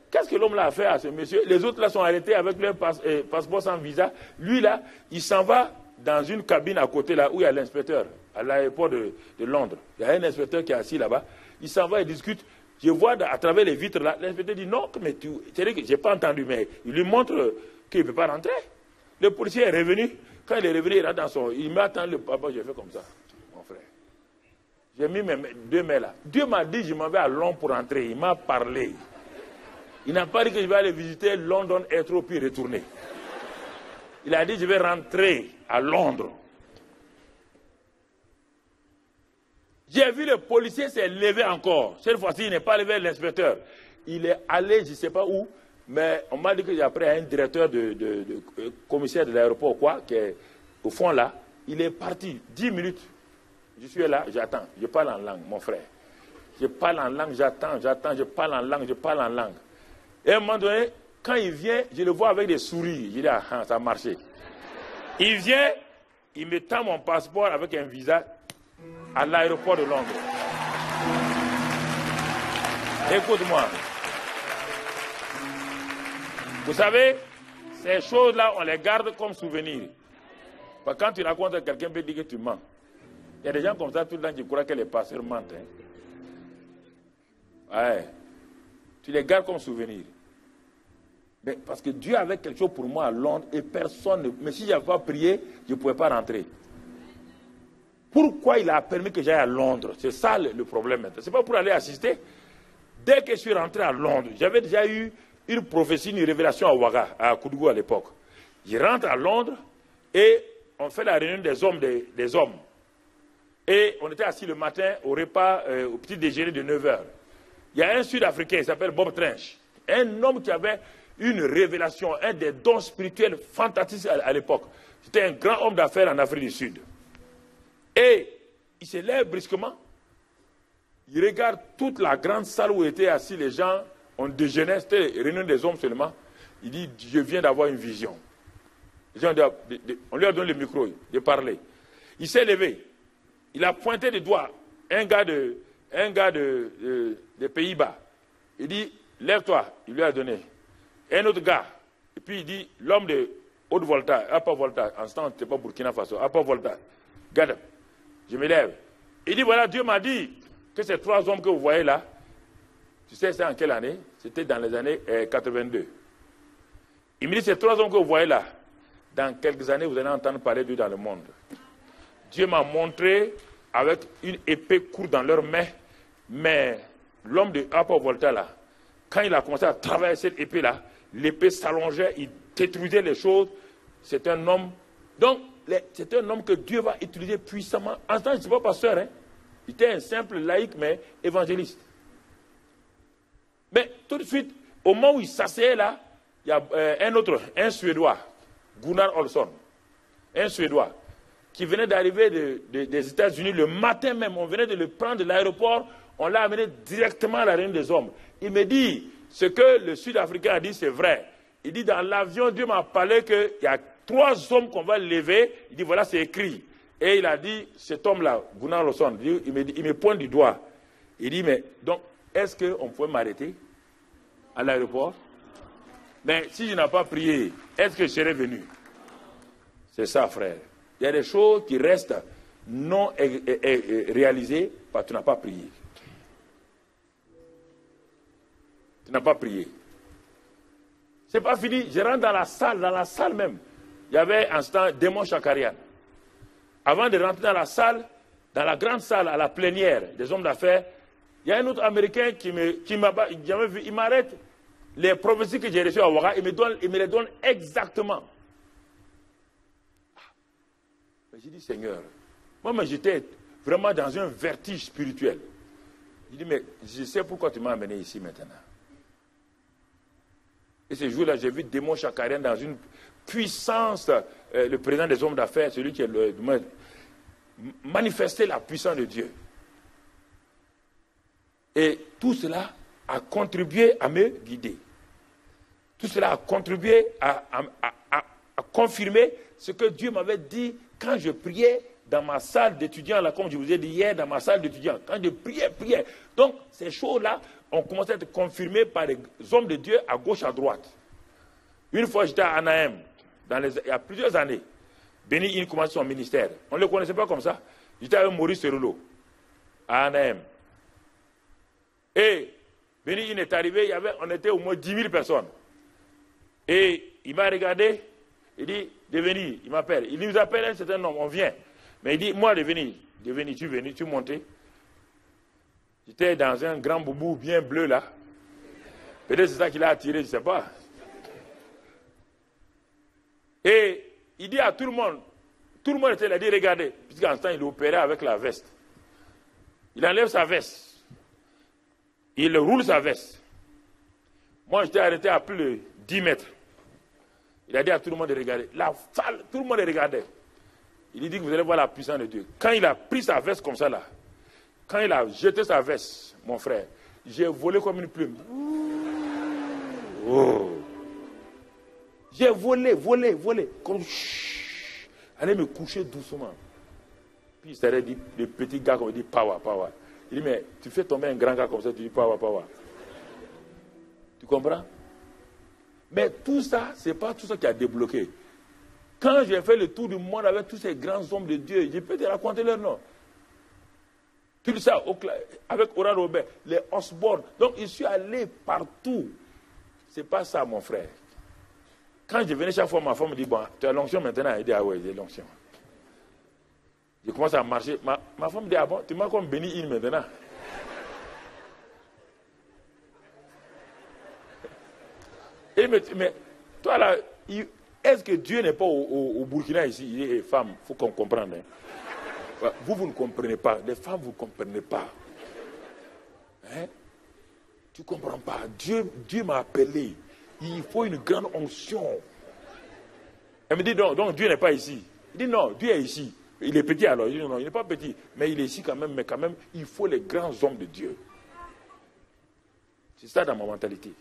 Qu'est-ce que l'homme là a fait à ce monsieur? Les autres là sont arrêtés avec leur passeport sans visa. Lui là, il s'en va dans une cabine à côté là où il y a l'inspecteur, à l'aéroport de Londres. Il y a un inspecteur qui est assis là-bas. Il s'en va et discute. Je vois à travers les vitres là, l'inspecteur dit non, mais c'est-à-dire que je n'ai pas entendu, mais il lui montre qu'il ne peut pas rentrer. Le policier est revenu. Quand il est revenu, il rentre dans son... Il m'attend le papa, j'ai fait comme ça, mon frère. J'ai mis mes deux mains là. Dieu m'a dit, je m'en vais à Londres pour rentrer. Il m'a parlé. Il n'a pas dit que je vais aller visiter London, Heathrow, puis retourner. Il a dit, je vais rentrer à Londres. J'ai vu le policier s'est levé encore. Cette fois-ci, il n'est pas levé l'inspecteur. Il est allé, je ne sais pas où, mais on m'a dit qu'après, un directeur de commissaire de l'aéroport, quoi, qui est au fond là, il est parti 10 minutes. Je suis là, j'attends. Je parle en langue, mon frère. Je parle en langue, j'attends, je parle en langue. Et à un moment donné, quand il vient, je le vois avec des sourires. Je dis, ah, ça a marché. Il vient, il me tend mon passeport avec un visa à l'aéroport de Londres. Écoute-moi. Vous savez, ces choses-là, on les garde comme souvenir. Parce que quand tu racontes à quelqu'un, il peut dire que tu mens. Il y a des gens comme ça tout le temps qui croient que les pasteurs mentent. Ouais. Tu les gardes comme souvenir. Mais parce que Dieu avait quelque chose pour moi à Londres et personne ne... Mais si je n'avais pas prié, je ne pouvais pas rentrer. Pourquoi il a permis que j'aille à Londres? C'est ça le problème maintenant. Ce n'est pas pour aller assister. Dès que je suis rentré à Londres, j'avais déjà eu une prophétie, une révélation à Ouaga, à Koudougou à l'époque. Je rentre à Londres et on fait la réunion des hommes des hommes. Et on était assis le matin au repas, au petit déjeuner de 9h. Il y a un Sud-Africain, il s'appelle Bob Trench. Un homme qui avait une révélation, un des dons spirituels fantastiques à l'époque. C'était un grand homme d'affaires en Afrique du Sud. Et il se lève brusquement. Il regarde toute la grande salle où étaient assis les gens. On déjeunait, c'était une réunion des hommes seulement. Il dit, je viens d'avoir une vision. Les gens, on lui a donné le micro de parler. Il s'est levé. Il a pointé du doigt un gars des Pays-Bas. Il dit, lève-toi. Il lui a donné. Un autre gars. Et puis il dit, l'homme de Haute-Volta, Upper Volta, en ce temps, c'était pas Burkina Faso, Upper Volta. Regarde, je me lève. Il dit, voilà, Dieu m'a dit que ces 3 hommes que vous voyez là, tu sais c'est en quelle année? C'était dans les années 82. Il me dit, ces 3 hommes que vous voyez là, dans quelques années, vous allez entendre parler d'eux dans le monde. Dieu m'a montré avec une épée courte dans leurs mains, mais l'homme de Upper Volta là, quand il a commencé à travailler cette épée là, l'épée s'allongeait, il détruisait les choses. C'est un homme. Donc, c'est un homme que Dieu va utiliser puissamment. En ce temps, je ne suis pas pasteur, hein. Il était un simple laïc, mais évangéliste. Mais tout de suite, au moment où il s'asseyait là, il y a un Suédois, Gunnar Olsson, un Suédois, qui venait d'arriver des États-Unis le matin même. On venait de le prendre de l'aéroport, on l'a amené directement à la réunion des hommes. Il me dit, ce que le Sud-Africain a dit, c'est vrai. Il dit, dans l'avion, Dieu m'a parlé qu'il y a 3 hommes qu'on va lever. Il dit, voilà, c'est écrit. Et il a dit, cet homme-là, Gunnar Olsson, il me pointe du doigt. Il dit, mais donc, est-ce qu'on pouvait m'arrêter à l'aéroport? Mais si je n'ai pas prié, est-ce que je serais venu? C'est ça, frère. Il y a des choses qui restent non réalisées parce que tu n'as pas prié. Tu n'as pas prié. C'est pas fini. Je rentre dans la salle même. Il y avait un stand démon Chakarian. Avant de rentrer dans la salle, dans la grande salle à la plénière des hommes d'affaires, il y a un autre Américain qui m'arrête les prophéties que j'ai reçues à Ouaga, il me les donne exactement. J'ai dit, Seigneur, moi j'étais vraiment dans un vertige spirituel. J'ai dit, mais je sais pourquoi tu m'as amené ici maintenant. Et ce jour-là, j'ai vu démon Chakarian dans une puissance, le président des hommes d'affaires, celui qui manifesté la puissance de Dieu. Et tout cela a contribué à me guider. Tout cela a contribué à confirmer ce que Dieu m'avait dit quand je priais dans ma salle d'étudiants, là, comme je vous ai dit hier, dans ma salle d'étudiants. Quand je priais. Donc, ces choses-là ont commencé à être confirmées par les hommes de Dieu à gauche, à droite. Une fois, j'étais à Anaheim, il y a plusieurs années. Béni, il commençait son ministère. On ne le connaissait pas comme ça. J'étais avec Maurice Cerullo, à Anaheim. Et Béni, il est arrivé, on était au moins 10 000 personnes. Et il m'a regardé, il dit, Deveni, il m'appelle. Il nous appelle un certain nombre, on vient. Mais il dit, moi, Deveni, tu montais. J'étais dans un grand boubou bien bleu là. Peut-être c'est ça qui l'a attiré, je ne sais pas. Et il dit à tout le monde était là, il dit, regardez, puisqu'en ce temps, il opérait avec la veste. Il enlève sa veste. Il roule sa veste. Moi, j'étais arrêté à plus de 10 mètres. Il a dit à tout le monde de regarder. La salle, tout le monde regardait. Il dit que vous allez voir la puissance de Dieu. Quand il a pris sa veste comme ça là, quand il a jeté sa veste, mon frère, j'ai volé comme une plume. Oh. J'ai volé. Comme allez me coucher doucement. Puis il s'est dit, le petit gars comme il dit, power. Il dit, mais tu fais tomber un grand gars comme ça, tu dis power. Tu comprends? Mais tout ça, ce n'est pas tout ça qui a débloqué. Quand j'ai fait le tour du monde avec tous ces grands hommes de Dieu, je peux te raconter leur nom. Tu le sais, avec Oral Robert, les Osborne. Donc, je suis allé partout. Ce n'est pas ça, mon frère. Quand je venais chaque fois, ma femme me dit, bon, tu as l'onction maintenant? Elle dit, ah ouais, j'ai l'onction. Je commence à marcher. Ma femme me dit, ah bon, tu m'as comme béni une maintenant. Et mais toi là, est-ce que Dieu n'est pas au Burkina ici? Il dit, femme, il faut qu'on comprenne. Hein. Vous ne comprenez pas. Les femmes, vous ne comprenez pas. Hein? Tu ne comprends pas. Dieu m'a appelé. Il faut une grande onction. Elle me dit, donc Dieu n'est pas ici. Il dit, non, Dieu est ici. Il est petit alors. Il dit, non, il n'est pas petit. Mais il est ici quand même. Mais quand même, il faut les grands hommes de Dieu. C'est ça dans ma mentalité.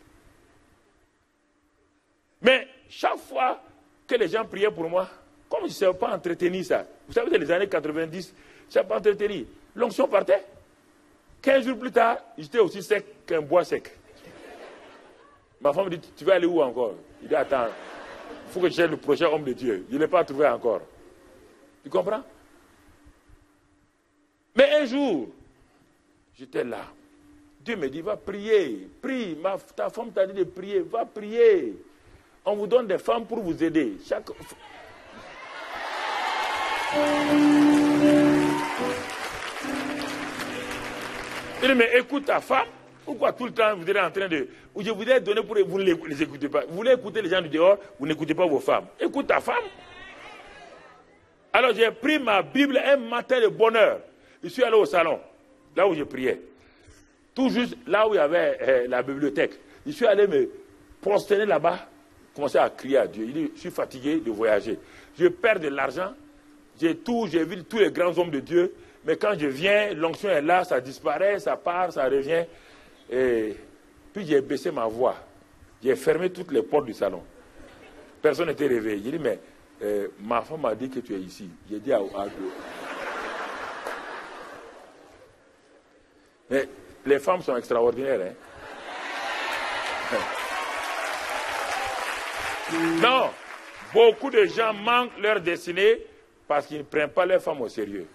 Mais chaque fois que les gens priaient pour moi, comme je ne savais pas entretenir ça, vous savez, dans les années 90, je ne savais pas entretenir. L'onction partait. 15 jours plus tard, j'étais aussi sec qu'un bois sec. Ma femme me dit, tu vas aller où encore? Il dit, attends, il faut que je cherche le prochain homme de Dieu. Je ne l'ai pas trouvé encore. Tu comprends? Mais un jour, j'étais là. Dieu me dit, va prier. Prie. Ta femme t'a dit de prier. Va prier. On vous donne des femmes pour vous aider. Il dit, mais écoute ta femme. Pourquoi tout le temps vous êtes en train de... Je vous ai donné pour... Vous ne les écoutez pas. Vous voulez écouter les gens du dehors, vous n'écoutez pas vos femmes. Écoute ta femme. Alors j'ai pris ma Bible un matin de bonne heure. Je suis allé au salon, là où je priais. Tout juste là où il y avait la bibliothèque. Je suis allé me prosterner là-bas, commencer à crier à Dieu. Il dit, je suis fatigué de voyager. Je perds de l'argent. J'ai vu tous les grands hommes de Dieu. Mais quand je viens, l'onction est là, ça disparaît, ça part, ça revient. Et puis j'ai baissé ma voix. J'ai fermé toutes les portes du salon. Personne n'était réveillé. J'ai dit, mais ma femme m'a dit que tu es ici. J'ai dit à Dieu. Mais les femmes sont extraordinaires. Hein? Non, beaucoup de gens manquent leur destinée parce qu'ils ne prennent pas leurs femmes au sérieux.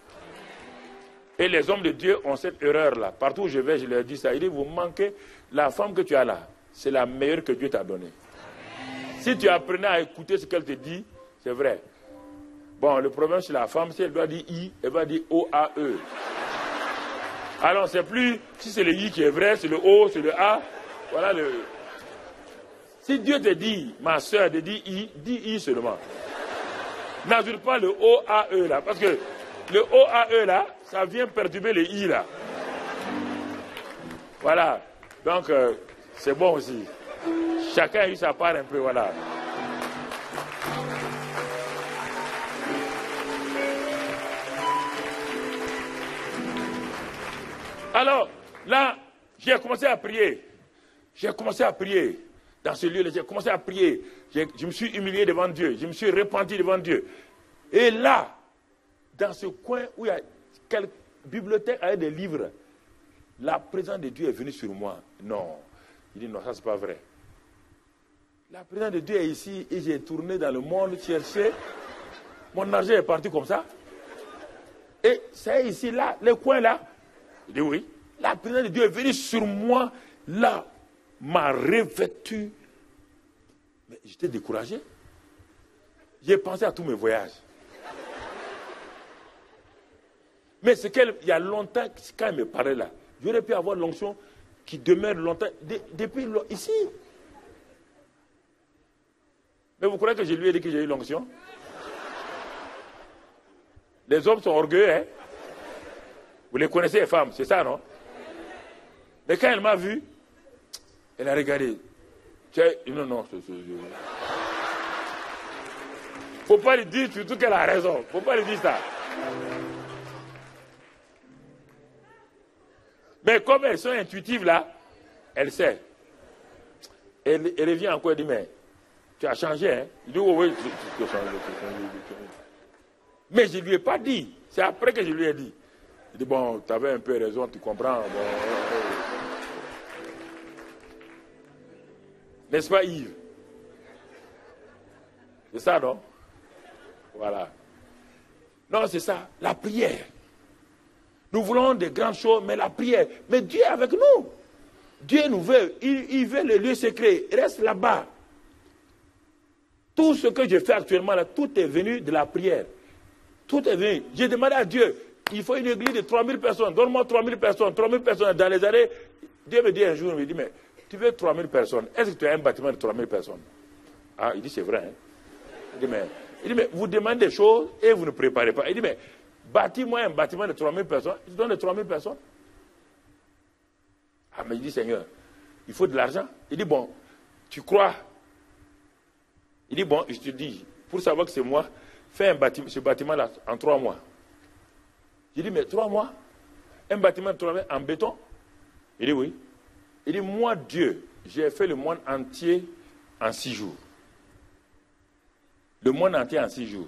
Et les hommes de Dieu ont cette erreur-là. Partout où je vais, je leur dis ça. Ils disent, vous manquez, la femme que tu as là, c'est la meilleure que Dieu t'a donnée. Si tu apprenais à écouter ce qu'elle te dit, c'est vrai. Bon, le problème c'est la femme, si elle doit dire I, elle va dire O-A-E. Alors, c'est plus, si c'est le I qui est vrai, c'est le O, c'est le A. Voilà le... Si Dieu te dit, ma soeur, de dire I, dis I seulement. N'ajoute pas le O-A-E là, parce que le O-A-E là, ça vient perturber le I là. Voilà. Donc, c'est bon aussi. Chacun a eu sa part un peu, voilà. Alors, là, j'ai commencé à prier. J'ai commencé à prier. Dans ce lieu-là, j'ai commencé à prier. Je me suis humilié devant Dieu. Je me suis repenti devant Dieu. Et là, dans ce coin où il y a quelques bibliothèques avec des livres, la présence de Dieu est venue sur moi. Non. Il dit non, ça c'est pas vrai. La présence de Dieu est ici et j'ai tourné dans le monde chercher. Mon argent est parti comme ça. Et c'est ici, là, le coin là. Il dit oui. La présence de Dieu est venue sur moi, là, m'a revêtu. Mais j'étais découragé. J'ai pensé à tous mes voyages. Mais c'est qu'il y a longtemps, quand il me parlait là, j'aurais pu avoir l'onction qui demeure longtemps, depuis ici. Mais vous croyez que je lui ai dit que j'ai eu l'onction? Les hommes sont orgueilleux, hein? Vous les connaissez, les femmes, c'est ça, non? Mais quand elle m'a vu, elle a regardé. Non. Faut pas lui dire surtout qu'elle a raison. Faut pas lui dire ça. Mais comme elles sont intuitives là, elle sait. Elle revient encore et dit, mais tu as changé, hein? Il dit, oui, tu as changé. Mais je ne lui ai pas dit. C'est après que je lui ai dit. Il dit, bon, tu avais un peu raison, tu comprends. Bon, n'est-ce pas, Yves? C'est ça, non? Voilà. Non, c'est ça, la prière. Nous voulons des grandes choses, mais la prière. Mais Dieu est avec nous. Dieu nous veut. Il veut le lieu secret. Reste là-bas. Tout ce que je fais actuellement, là, tout est venu de la prière. Tout est venu. J'ai demandé à Dieu, il faut une église de 3000 personnes. Donne-moi 3000 personnes. 3000 personnes. Dans les années, Dieu me dit un jour, il me dit, mais tu veux 3000 personnes. Est-ce que tu as un bâtiment de 3000 personnes? Ah, il dit, c'est vrai. Hein? Il dit, mais vous demandez des choses et vous ne préparez pas. Il dit, mais bâtis-moi un bâtiment de 3000 personnes. Je donne les 3000 personnes. Ah, mais il dit, Seigneur, il faut de l'argent. Il dit, bon, tu crois? Il dit, bon, je te dis, pour savoir que c'est moi, fais un bâtiment, ce bâtiment-là en 3 mois. J'ai dit, mais 3 mois? Un bâtiment de 3 mois en béton? Il dit, oui. Il dit, moi, Dieu, j'ai fait le monde entier en 6 jours. Le monde entier en 6 jours.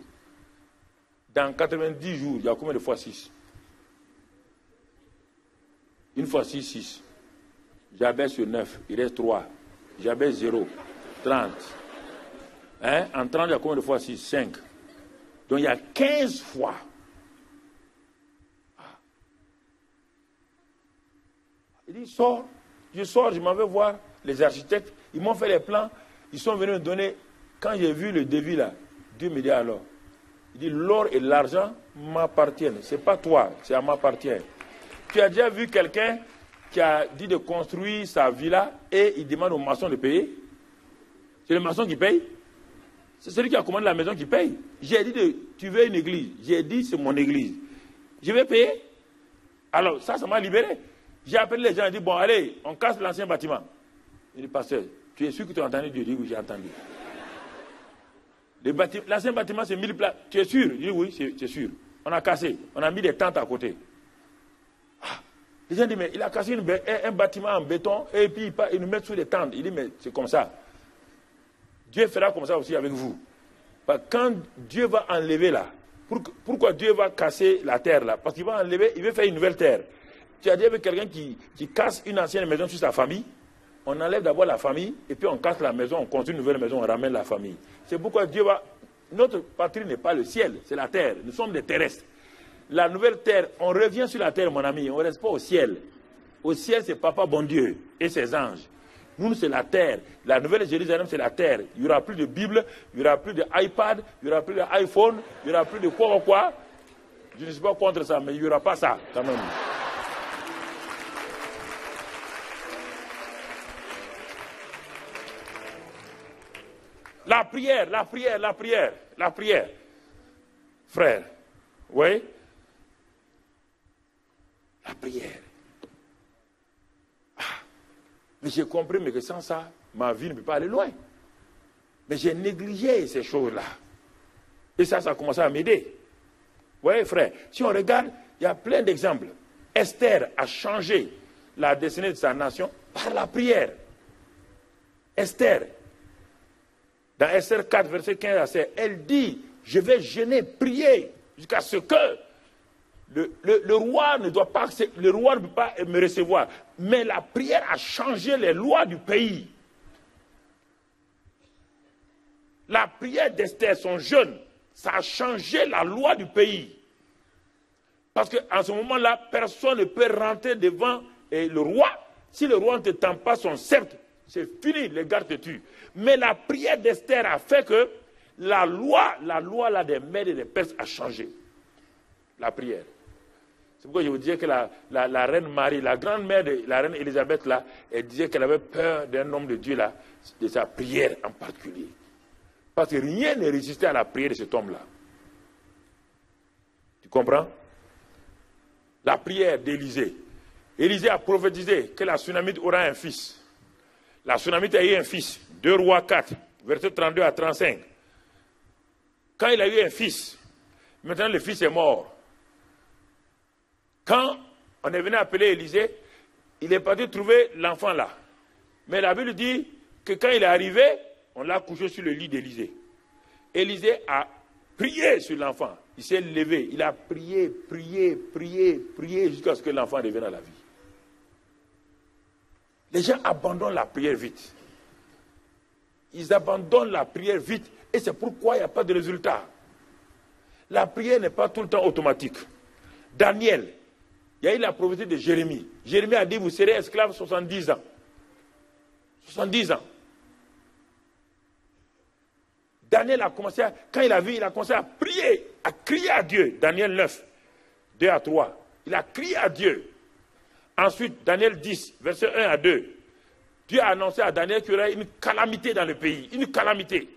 Dans 90 jours, il y a combien de fois 6? Une fois 6, 6. J'avais sur 9, il reste 3. J'avais 0, 30. Hein? En 30, il y a combien de fois 6? 5. Donc il y a 15 fois. Il dit, sors. Je sors, je m'en vais voir les architectes. Ils m'ont fait les plans. Ils sont venus me donner. Quand j'ai vu le devis là, Dieu me dit alors. Il dit, l'or et l'argent m'appartiennent. Ce n'est pas toi, c'est à m'appartient. Tu as déjà vu quelqu'un qui a dit de construire sa villa et il demande au maçon de payer? C'est le maçon qui paye? C'est celui qui a commandé la maison qui paye. J'ai dit, tu veux une église? J'ai dit, c'est mon église. Je vais payer? Alors, ça m'a libéré. J'ai appelé les gens et dit, bon, allez, on casse l'ancien bâtiment. Il dit, pasteur, tu es sûr que tu as entendu Dieu? Il dit, oui, j'ai entendu. L'ancien bâtiment, c'est 1000 places. Tu es sûr? Il dit, oui, c'est sûr. On a cassé. On a mis des tentes à côté. Ah. Les gens disent, mais il a cassé un bâtiment en béton et puis il nous met sous les tentes. Il dit, mais c'est comme ça. Dieu fera comme ça aussi avec vous. Parce que quand Dieu va enlever là, pourquoi Dieu va casser la terre là? Parce qu'il va enlever, il veut faire une nouvelle terre. Tu as dit avec quelqu'un qui casse une ancienne maison sur sa famille, on enlève d'abord la famille, et puis on casse la maison, on construit une nouvelle maison, on ramène la famille. C'est pourquoi Dieu va... Notre patrie n'est pas le ciel, c'est la terre. Nous sommes des terrestres. La nouvelle terre, on revient sur la terre, mon ami, on ne reste pas au ciel. Au ciel, c'est Papa bon Dieu et ses anges. Nous, c'est la terre. La nouvelle Jérusalem, c'est la terre. Il n'y aura plus de Bible, il n'y aura plus d'iPad, il n'y aura plus d'iPhone, il n'y aura plus de quoi. Je ne suis pas contre ça, mais il n'y aura pas ça, quand même. La prière, la prière, la prière, la prière. Frère, oui? La prière. Ah, mais j'ai compris, mais que sans ça, ma vie ne peut pas aller loin. Mais j'ai négligé ces choses-là. Et ça a commencé à m'aider. Vous voyez, frère, si on regarde, il y a plein d'exemples. Esther a changé la destinée de sa nation par la prière. Esther, dans Esther 4, verset 15 à 16, elle dit, je vais jeûner, prier, jusqu'à ce que le roi ne doit pas, le roi ne peut pas me recevoir. Mais la prière a changé les lois du pays. La prière d'Esther, son jeûne, ça a changé la loi du pays. Parce qu'en ce moment-là, personne ne peut rentrer devant le roi. Si le roi ne te tend pas son sceptre, c'est fini, les gars te tuent. Mais la prière d'Esther a fait que la loi là, des Mèdes et des Perses a changé. La prière. C'est pourquoi je vous disais que la reine Marie, la grande-mère de la reine Élisabeth, là, elle disait qu'elle avait peur d'un homme de Dieu, là, de sa prière en particulier. Parce que rien ne résistait à la prière de cet homme-là. Tu comprends? La prière d'Élisée. Élisée a prophétisé que la Sunamite aura un fils. La Sunamite a eu un fils. 2 Rois 4, verset 32 à 35. Quand il a eu un fils, maintenant le fils est mort. Quand on est venu appeler Élisée, il est parti trouver l'enfant là. Mais la Bible dit que quand il est arrivé, on l'a couché sur le lit d'Élisée. Élisée a prié sur l'enfant. Il s'est levé. Il a prié, prié, prié, prié jusqu'à ce que l'enfant revienne à la vie. Les gens abandonnent la prière vite. Ils abandonnent la prière vite et c'est pourquoi il n'y a pas de résultat. La prière n'est pas tout le temps automatique. Daniel, il y a eu la prophétie de Jérémie. Jérémie a dit, vous serez esclave 70 ans. 70 ans. Daniel a commencé à, quand il a vu, il a commencé à prier, à crier à Dieu. Daniel 9, 2 à 3. Il a crié à Dieu. Ensuite, Daniel 10, verset 1 à 2. Dieu a annoncé à Daniel qu'il y aurait une calamité dans le pays. Une calamité.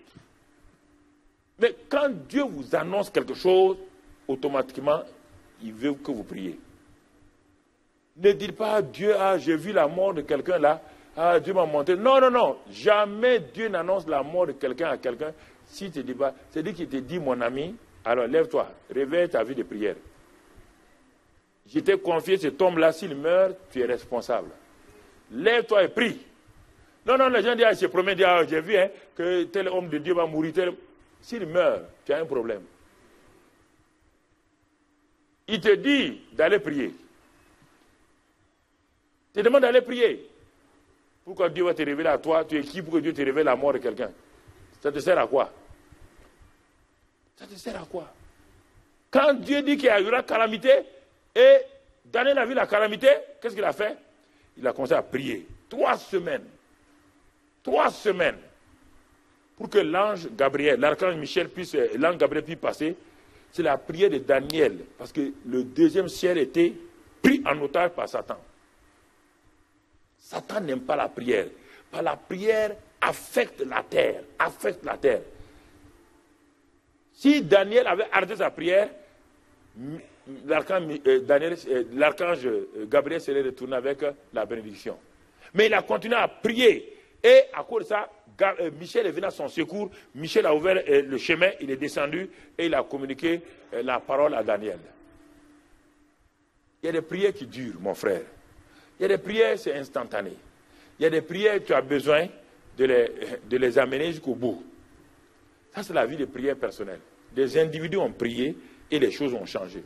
Mais quand Dieu vous annonce quelque chose, automatiquement, il veut que vous priez. Ne dites pas, Dieu, j'ai vu la mort de quelqu'un là, Dieu m'a montré. Non, non, non. Jamais Dieu n'annonce la mort de quelqu'un à quelqu'un. Si tu ne dis pas, c'est-à-dire qu'il te dit, mon ami, alors lève-toi, réveille ta vie de prière. Je t'ai confié cet homme-là, s'il meurt, tu es responsable. Lève-toi et prie. Non, non, les gens disent, je promets, j'ai vu que tel homme de Dieu va mourir. S'il meurt, tu as un problème. Il te dit d'aller prier. Il te demande d'aller prier. Pourquoi Dieu va te révéler à toi? Tu es qui pour que Dieu te révèle la mort de quelqu'un? Ça te sert à quoi? Ça te sert à quoi? Quand Dieu dit qu'il y aura calamité, et Daniel a vu la calamité, qu'est-ce qu'il a fait? Il a commencé à prier. 3 semaines. 3 semaines. Pour que l'ange Gabriel, l'archange Michel puisse, l'ange Gabriel puisse passer. C'est la prière de Daniel. Parce que le deuxième ciel était pris en otage par Satan. Satan n'aime pas la prière. Par la prière affecte la terre. Affecte la terre. Si Daniel avait arrêté sa prière, l'archange Gabriel serait retourné avec la bénédiction. Mais il a continué à prier. Et à cause de ça, Michel est venu à son secours. Michel a ouvert le chemin, il est descendu et il a communiqué la parole à Daniel. Il y a des prières qui durent, mon frère. Il y a des prières, c'est instantané. Il y a des prières, tu as besoin de les amener jusqu'au bout. Ça, c'est la vie de prière personnelle. Des individus ont prié et les choses ont changé.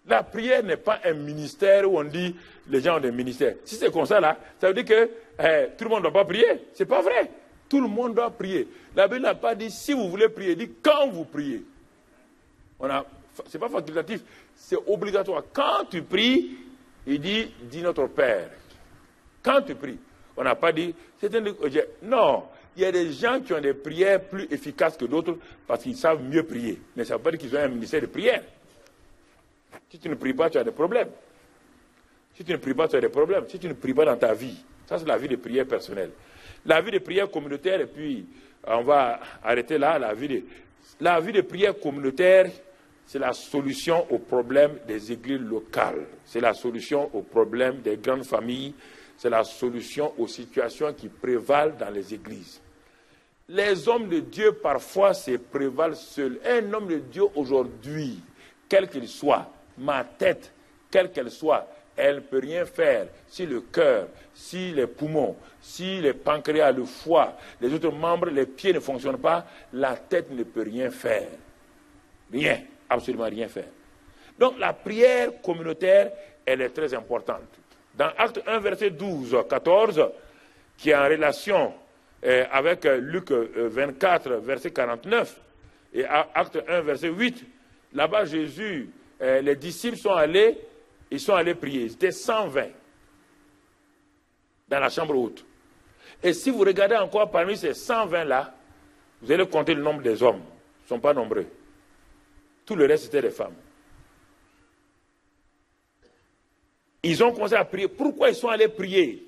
La prière n'est pas un ministère où on dit les gens ont des ministères. Si c'est comme ça, là, ça veut dire que tout le monde ne doit pas prier. Ce n'est pas vrai. Tout le monde doit prier. La Bible n'a pas dit si vous voulez prier, dit quand vous priez. Ce n'est pas facultatif, c'est obligatoire. Quand tu pries, il dit, dis notre Père. Quand tu pries, on n'a pas dit, c'est un... Non, il y a des gens qui ont des prières plus efficaces que d'autres parce qu'ils savent mieux prier. Mais ça ne veut pas dire qu'ils ont un ministère de prière. Si tu ne pries pas, tu as des problèmes. Si tu ne pries pas, tu as des problèmes. Si tu ne pries pas dans ta vie, ça c'est la vie de prière personnelle. La vie de prière communautaire, et puis on va arrêter là, la vie de prière communautaire, c'est la solution aux problèmes des églises locales. C'est la solution aux problèmes des grandes familles. C'est la solution aux situations qui prévalent dans les églises. Les hommes de Dieu, parfois, se prévalent seuls. Un homme de Dieu, aujourd'hui, quel qu'il soit, ma tête, quelle qu'elle soit, elle ne peut rien faire si le cœur, si les poumons, si les pancréas, le foie, les autres membres, les pieds ne fonctionnent pas, la tête ne peut rien faire. Rien, absolument rien faire. Donc la prière communautaire, elle est très importante. Dans Acte 1, verset 12-14, qui est en relation avec Luc 24, verset 49, et Acte 1, verset 8, là-bas Jésus, les disciples sont allés prier. Ils étaient 120 dans la chambre haute. Et si vous regardez encore parmi ces 120-là, vous allez compter le nombre des hommes. Ils ne sont pas nombreux. Tout le reste, c'était des femmes. Ils ont commencé à prier. Pourquoi ils sont allés prier?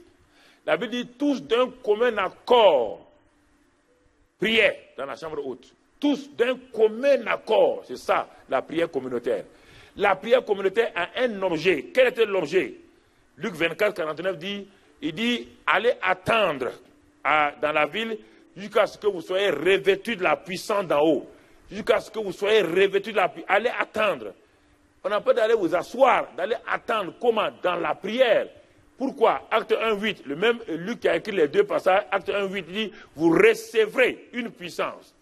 La Bible dit tous d'un commun accord priaient dans la chambre haute. Tous d'un commun accord. C'est ça, la prière communautaire. La prière communautaire a un objet. Quel était l'objet? Luc 24, 49 dit, il dit, allez attendre dans la ville jusqu'à ce que vous soyez revêtus de la puissance d'en haut. Jusqu'à ce que vous soyez revêtus de la puissance. Allez attendre. On n'a pas d'aller vous asseoir, d'aller attendre. Comment? Dans la prière. Pourquoi? Acte 1, 8, le même Luc qui a écrit les deux passages, Acte 1, 8 dit, vous recevrez une puissance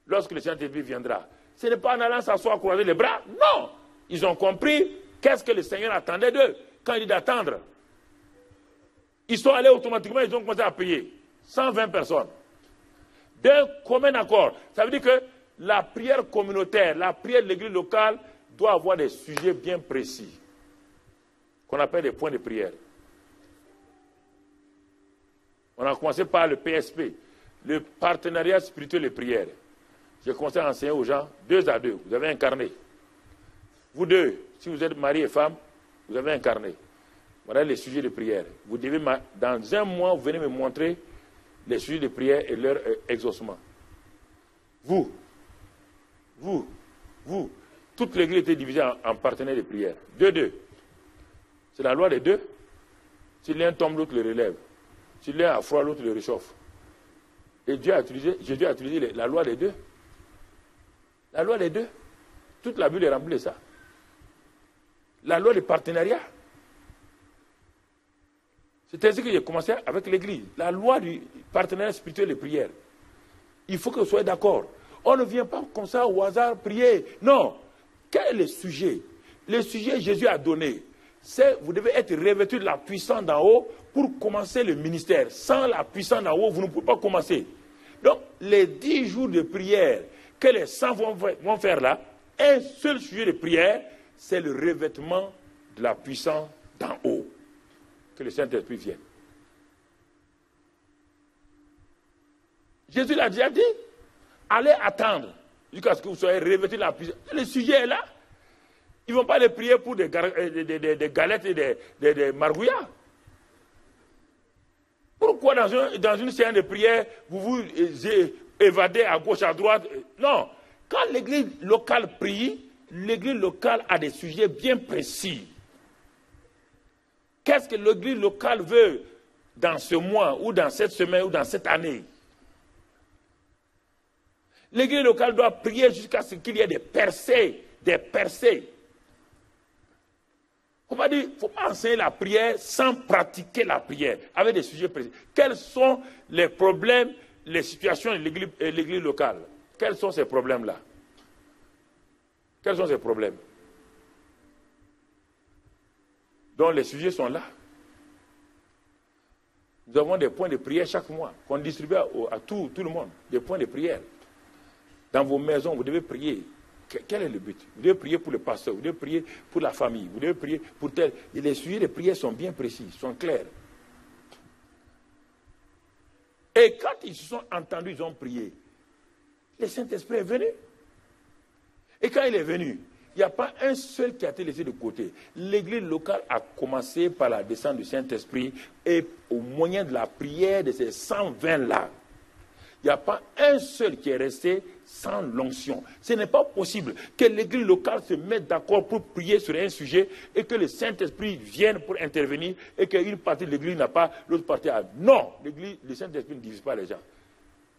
lorsque le Saint-Esprit viendra. Ce n'est pas en allant s'asseoir, croiser les bras. Non. Ils ont compris qu'est-ce que le Seigneur attendait d'eux quand il dit d'attendre. Ils sont allés automatiquement, ils ont commencé à prier. 120 personnes. D'un commun accord. Ça veut dire que la prière communautaire, la prière de l'église locale doit avoir des sujets bien précis, qu'on appelle des points de prière. On a commencé par le PSP, le partenariat spirituel et prière. J'ai commencé à enseigner aux gens, 2 à 2, vous avez un carnet. Vous deux, si vous êtes mari et femme, vous avez un carnet. Voilà les sujets de prière. Vous devez, dans un mois, vous venez me montrer les sujets de prière et leur exaucement. Vous, toute l'église était divisée en partenaires de prière. 2-2. C'est la loi des deux. Si l'un tombe, l'autre le relève. Si l'un a froid, l'autre le réchauffe. Et Jésus a utilisé la loi des deux. La loi des deux. Toute la Bible est remplie de ça. La loi du partenariat. C'est ainsi que j'ai commencé avec l'église. La loi du partenariat spirituel de prière. Il faut que vous soyez d'accord. On ne vient pas comme ça au hasard prier. Non. Quel est le sujet? Le sujet que Jésus a donné, c'est vous devez être revêtus de la puissance d'en haut pour commencer le ministère. Sans la puissance d'en haut, vous ne pouvez pas commencer. Donc, les 10 jours de prière que les saints vont faire là, un seul sujet de prière, c'est le revêtement de la puissance d'en haut. Que le Saint-Esprit vienne. Jésus l'a déjà dit. Allez attendre jusqu'à ce que vous soyez revêtus de la puissance. Le sujet est là. Ils ne vont pas les prier pour des galettes et des margouillards. Pourquoi dans une séance de prière, vous vous évadez à gauche, à droite? Non. Quand l'église locale prie, l'église locale a des sujets bien précis. Qu'est-ce que l'église locale veut dans ce mois, ou dans cette semaine, ou dans cette année? L'église locale doit prier jusqu'à ce qu'il y ait des percées, des percées. Il ne faut pas enseigner la prière sans pratiquer la prière, avec des sujets précis. Quels sont les problèmes, les situations de l'église locale? Quels sont ces problèmes-là? Quels sont ces problèmes? Donc les sujets sont là. Nous avons des points de prière chaque mois qu'on distribue à tout le monde. Des points de prière. Dans vos maisons, vous devez prier. Quel est le but? Vous devez prier pour le pasteur, vous devez prier pour la famille, vous devez prier pour tel. Et les sujets de prière sont bien précis, sont clairs. Et quand ils se sont entendus, ils ont prié. Le Saint-Esprit est venu. Et quand il est venu, il n'y a pas un seul qui a été laissé de côté. L'église locale a commencé par la descente du Saint-Esprit et au moyen de la prière de ces 120-là, il n'y a pas un seul qui est resté sans l'onction. Ce n'est pas possible que l'église locale se mette d'accord pour prier sur un sujet et que le Saint-Esprit vienne pour intervenir et qu'une partie de l'église n'a pas, l'autre partie a. Non, le Saint-Esprit ne divise pas les gens.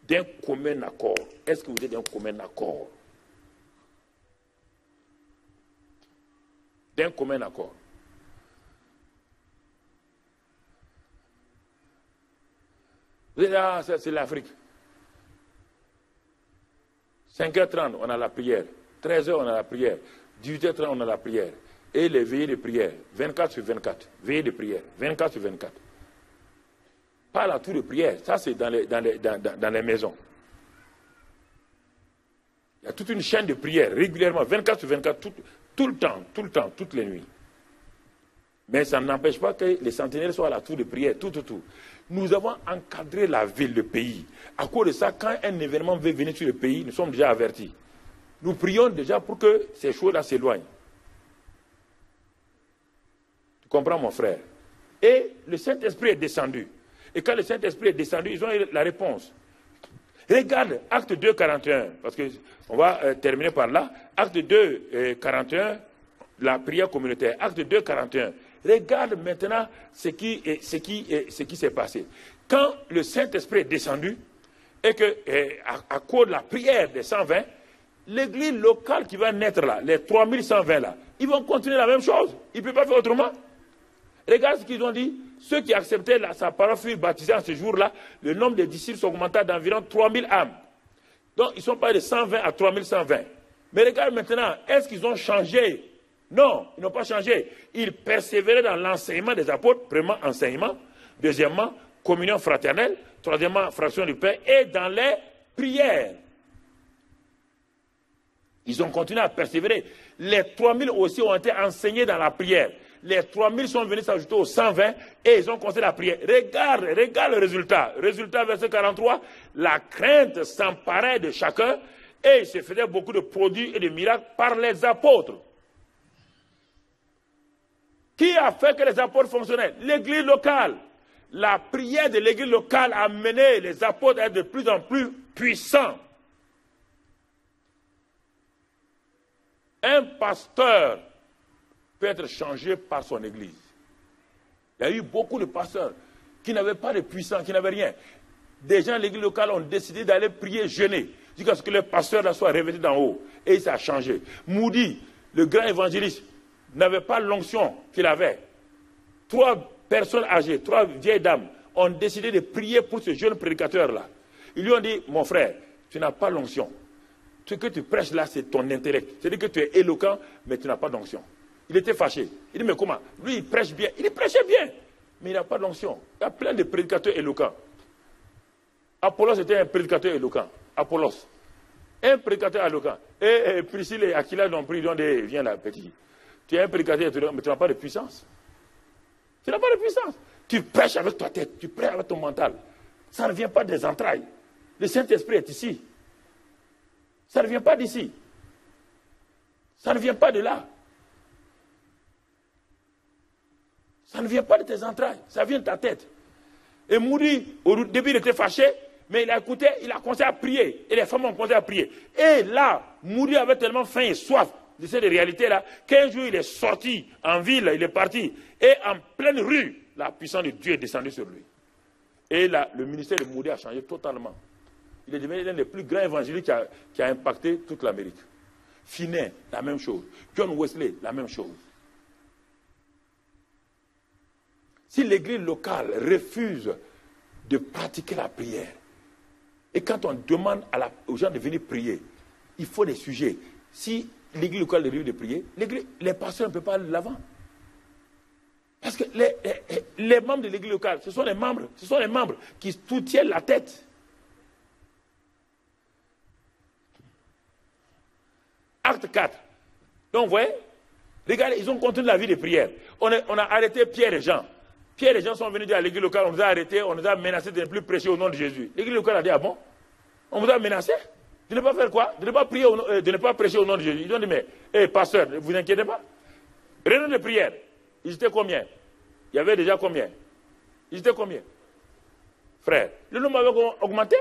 D'un commun accord. Est-ce que vous êtes d'un commun accord? D'un commun accord. Vous êtes là, c'est l'Afrique. 5h30, on a la prière. 13h, on a la prière. 18h30, on a la prière. Et les veillées de prière. 24 sur 24. Veillées de prière. 24 sur 24. Pas la tour de prière. Ça, c'est dans les maisons. Il y a toute une chaîne de prière, régulièrement, 24 sur 24, tout le temps, toutes les nuits. Mais ça n'empêche pas que les sentinelles soient à la tour de prière, tout. Nous avons encadré la ville, le pays. À cause de ça, quand un événement veut venir sur le pays, nous sommes déjà avertis. Nous prions déjà pour que ces choses-là s'éloignent. Tu comprends, mon frère? Et le Saint-Esprit est descendu. Et quand le Saint-Esprit est descendu, ils ont eu la réponse. Regarde, acte 2, 41, parce qu'on va terminer par là. Acte 2, 41, la prière communautaire. Acte 2, 41. Regarde maintenant ce qui s'est passé. Quand le Saint-Esprit est descendu, et que, à cause de la prière des 120, l'église locale qui va naître là, les 3120 là, ils vont continuer la même chose. Ils ne peuvent pas faire autrement. Regarde ce qu'ils ont dit. Ceux qui acceptaient sa parole furent baptisés en ce jour-là. Le nombre de disciples s'augmenta d'environ 3000 âmes. Donc, ils sont passés de 120 à 3120. Mais regarde maintenant, est-ce qu'ils ont changé? Non, ils n'ont pas changé. Ils persévéraient dans l'enseignement des apôtres. Premièrement, enseignement. Deuxièmement, communion fraternelle. Troisièmement, fraction du pain. Et dans les prières. Ils ont continué à persévérer. Les 3000 aussi ont été enseignés dans la prière. Les 3000 sont venus s'ajouter aux 120 et ils ont commencé la prière. Regarde le résultat. Résultat, verset 43. La crainte s'emparait de chacun et il se faisait beaucoup de produits et de miracles par les apôtres. Qui a fait que les apôtres fonctionnaient? L'église locale. La prière de l'église locale a mené les apôtres à être de plus en plus puissants. Un pasteur peut être changé par son église. Il y a eu beaucoup de pasteurs qui n'avaient pas de puissance, qui n'avaient rien. Des gens de l'église locale ont décidé d'aller prier, jeûner, jusqu'à ce que le pasteur là soit revêtu d'en haut. Et ça a changé. Moody, le grand évangéliste, n'avait pas l'onction qu'il avait. 3 personnes âgées, 3 vieilles dames, ont décidé de prier pour ce jeune prédicateur-là. Ils lui ont dit, mon frère, tu n'as pas l'onction. Ce que tu prêches là, c'est ton intellect. C'est-à-dire que tu es éloquent, mais tu n'as pas d'onction. Il était fâché. Il dit, mais comment? Lui, il prêche bien. Il prêchait bien, mais il n'a pas d'onction. Il y a plein de prédicateurs éloquents. Apollos était un prédicateur éloquent. Apollos. Un prédicateur éloquent. Et Priscille et Aquila l'ont pris, ils ont dit, viens là, petit. Tu es un prédicateur, mais tu n'as pas de puissance. Tu n'as pas de puissance. Tu prêches avec ta tête, tu prêches avec ton mental. Ça ne vient pas des entrailles. Le Saint-Esprit est ici. Ça ne vient pas d'ici. Ça ne vient pas de là. Ça ne vient pas de tes entrailles, ça vient de ta tête. Et Moody, au début, il était fâché, mais il a écouté, il a commencé à prier. Et les femmes ont commencé à prier. Et là, Moody avait tellement faim et soif de cette réalité-là, qu'un jour, il est sorti en ville, il est parti. Et en pleine rue, la puissance de Dieu est descendue sur lui. Et là, le ministère de Moody a changé totalement. Il est devenu l'un des plus grands évangélistes qui a impacté toute l'Amérique. Finney, la même chose. John Wesley, la même chose. Si l'église locale refuse de pratiquer la prière, et quand on demande aux gens de venir prier, il faut des sujets. Si l'église locale refuse de prier, les pasteurs ne peuvent pas aller de l'avant. Parce que les membres de l'église locale, ce sont les membres qui soutiennent la tête. Acte 4. Donc, vous voyez, regardez, ils ont continué la vie de prière. On a arrêté Pierre et Jean. Pierre et Jean sont venus dire à l'église locale, on nous a arrêtés, on nous a menacés de ne plus prêcher au nom de Jésus. L'église locale a dit, ah bon? On vous a menacé de ne pas faire quoi? De ne pas prier, de ne pas prêcher au nom de Jésus. Ils ont dit, mais, pasteur, ne vous inquiétez pas. Réunion de prière, ils étaient combien? Il y avait déjà combien? Ils étaient combien? Frère, le nombre avait augmenté.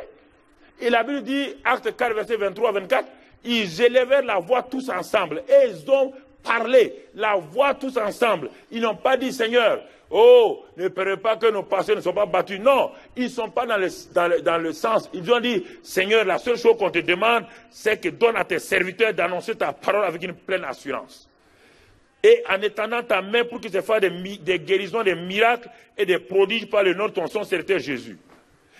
Et la Bible dit, acte 4, verset 23-24, ils élevèrent la voix tous ensemble. Et ils ont parlé, la voix tous ensemble. Ils n'ont pas dit, Seigneur, oh, ne permets pas que nos pasteurs ne soient pas battus. Non, ils ne sont pas dans le sens. Ils ont dit, Seigneur, la seule chose qu'on te demande, c'est que donne à tes serviteurs d'annoncer ta parole avec une pleine assurance. Et en étendant ta main pour qu'il se fasse des guérisons, des miracles et des prodiges par le nom de ton son serviteur Jésus.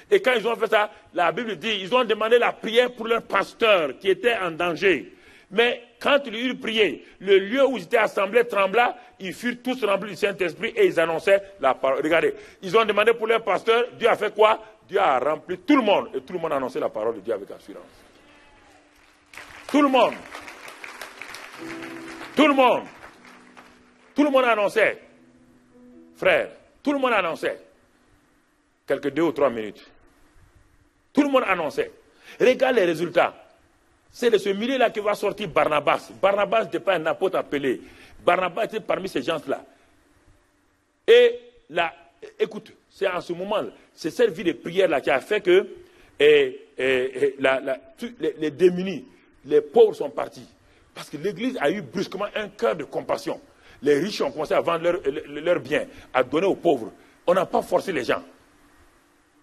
Et quand ils ont fait ça, la Bible dit, ils ont demandé la prière pour leur pasteur qui était en danger. Mais quand ils eurent prié, le lieu où ils étaient assemblés trembla, ils furent tous remplis du Saint-Esprit et ils annonçaient la parole. Regardez, ils ont demandé pour leur pasteur, Dieu a fait quoi? Dieu a rempli tout le monde et tout le monde a annoncé la parole de Dieu avec assurance. Tout le monde. Tout le monde. Tout le monde annonçait. Frère, tout le monde annonçait. Quelques 2 ou 3 minutes. Tout le monde annonçait. Regarde les résultats. C'est de ce milieu-là que va sortir Barnabas. Barnabas n'était pas un apôtre appelé. Barnabas était parmi ces gens-là. Et là, écoute, c'est en ce moment, c'est cette vie de prière-là qui a fait que les démunis, les pauvres sont partis. Parce que l'Église a eu brusquement un cœur de compassion. Les riches ont commencé à vendre leurs biens, à donner aux pauvres. On n'a pas forcé les gens.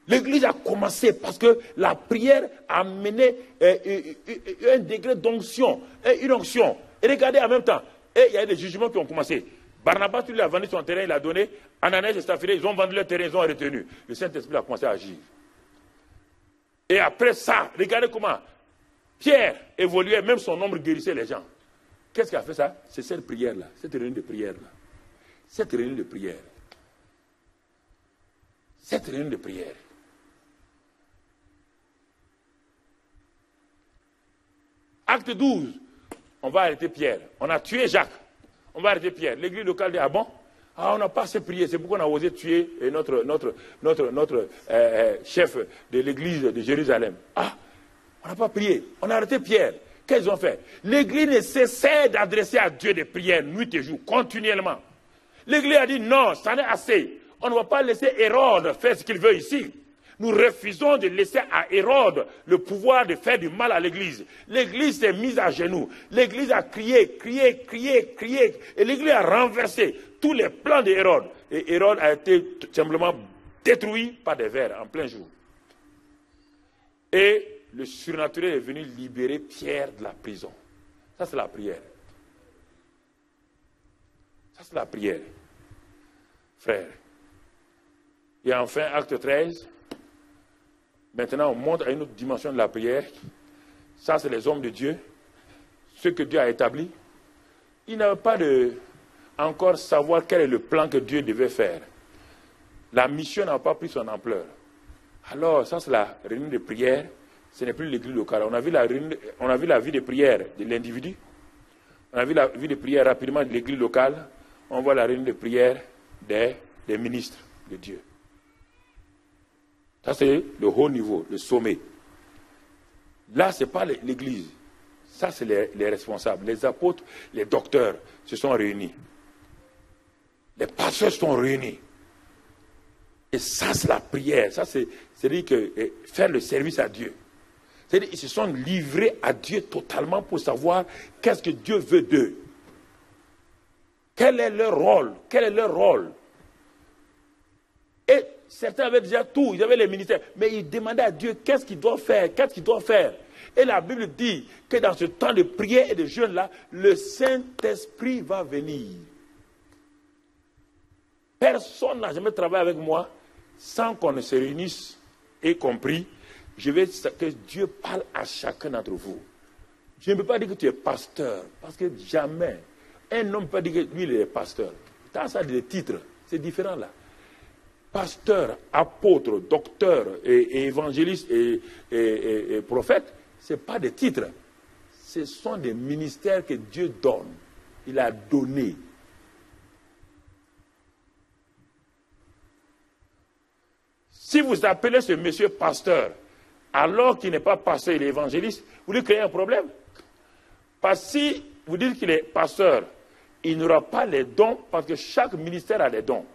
L'Église a commencé parce que la prière a mené un degré d'onction, une onction. Et regardez en même temps, il y a des jugements qui ont commencé. Barnabas, lui a vendu son terrain, il a donné. Ananias et Saphira, ils ont vendu leur terrain, ils ont retenu. Le Saint-Esprit a commencé à agir. Et après ça, regardez comment Pierre évoluait, même son ombre guérissait les gens. Qu'est-ce qui a fait ça? C'est cette prière-là, cette réunion de prière-là. Cette réunion de prière. Cette réunion de prière. Acte 12, on va arrêter Pierre. On a tué Jacques. On va arrêter Pierre. L'église locale dit, ah bon? Ah, on n'a pas assez prié. C'est pourquoi on a osé tuer notre chef de l'église de Jérusalem. Ah, on n'a pas prié. On a arrêté Pierre. Qu'est-ce qu'ils ont fait? L'église ne cessait d'adresser à Dieu des prières nuit et jour, continuellement. L'église a dit non, ça n'est assez. On ne va pas laisser Hérode faire ce qu'il veut ici. Nous refusons de laisser à Hérode le pouvoir de faire du mal à l'église. L'église s'est mise à genoux. L'église a crié, crié, crié, crié. Et l'église a renversé tous les plans d'Hérode. Et Hérode a été tout simplement détruit par des vers en plein jour. Et le surnaturel est venu libérer Pierre de la prison. Ça, c'est la prière. Ça, c'est la prière. Frère. Et enfin, acte 13. Maintenant, on monte à une autre dimension de la prière. Ça, c'est les hommes de Dieu. Ceux que Dieu a établis. Ils n'avaient pas de encore savoir quel est le plan que Dieu devait faire. La mission n'a pas pris son ampleur. Alors, ça, c'est la réunion de prière. Ce n'est plus l'église locale. On a vu la vie de prière de l'individu. On a vu la vie de prière rapidement de l'église locale. On voit la réunion de prière des ministres de Dieu. Ça, c'est le haut niveau, le sommet. Là, ce n'est pas l'église. Ça, c'est les responsables. Les apôtres, les docteurs se sont réunis. Les pasteurs se sont réunis. Et ça, c'est la prière. Ça, c'est-à-dire que faire le service à Dieu. C'est-à-dire qu'ils se sont livrés à Dieu totalement pour savoir qu'est-ce que Dieu veut d'eux. Quel est leur rôle? Quel est leur rôle? Et certains avaient déjà tout, ils avaient les ministères, mais ils demandaient à Dieu qu'est-ce qu'ils doivent faire, qu'est-ce qu'ils doivent faire. Et la Bible dit que dans ce temps de prière et de jeûne-là, le Saint-Esprit va venir. Personne n'a jamais travaillé avec moi sans qu'on ne se réunisse et compris. Je veux que Dieu parle à chacun d'entre vous. Je ne peux pas dire que tu es pasteur, parce que jamais un homme ne peut dire que lui il est pasteur. Ça, des titres. C'est différent là. Pasteur, apôtre, docteur, et évangéliste et prophète, ce n'est pas des titres. Ce sont des ministères que Dieu donne. Il a donné. Si vous appelez ce monsieur pasteur, alors qu'il n'est pas pasteur, il est évangéliste, vous lui créez un problème. Parce que si vous dites qu'il est pasteur, il n'aura pas les dons, parce que chaque ministère a des dons.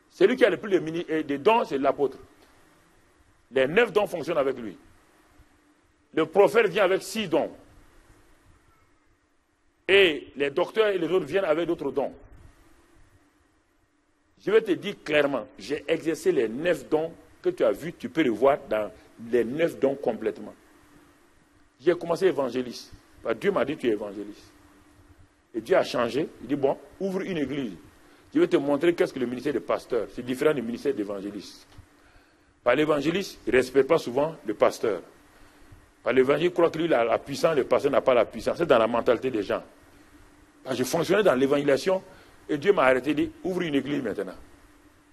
Celui qui a le plus de dons, c'est l'apôtre. Les 9 dons fonctionnent avec lui. Le prophète vient avec 6 dons. Et les docteurs et les autres viennent avec d'autres dons. Je vais te dire clairement, j'ai exercé les 9 dons que tu as vus, tu peux les voir dans les 9 dons complètement. J'ai commencé évangéliste. Dieu m'a dit tu es évangéliste. Et Dieu a changé. Il dit bon, ouvre une église. Je vais te montrer qu'est-ce que le ministère de pasteur. C'est différent du ministère d'évangéliste. Par l'évangéliste, il ne respecte pas souvent le pasteur. Par l'évangile, il croit que lui il a la puissance, le pasteur n'a pas la puissance. C'est dans la mentalité des gens. Je fonctionnais dans l'évangélisation et Dieu m'a arrêté et dit ouvre une église maintenant.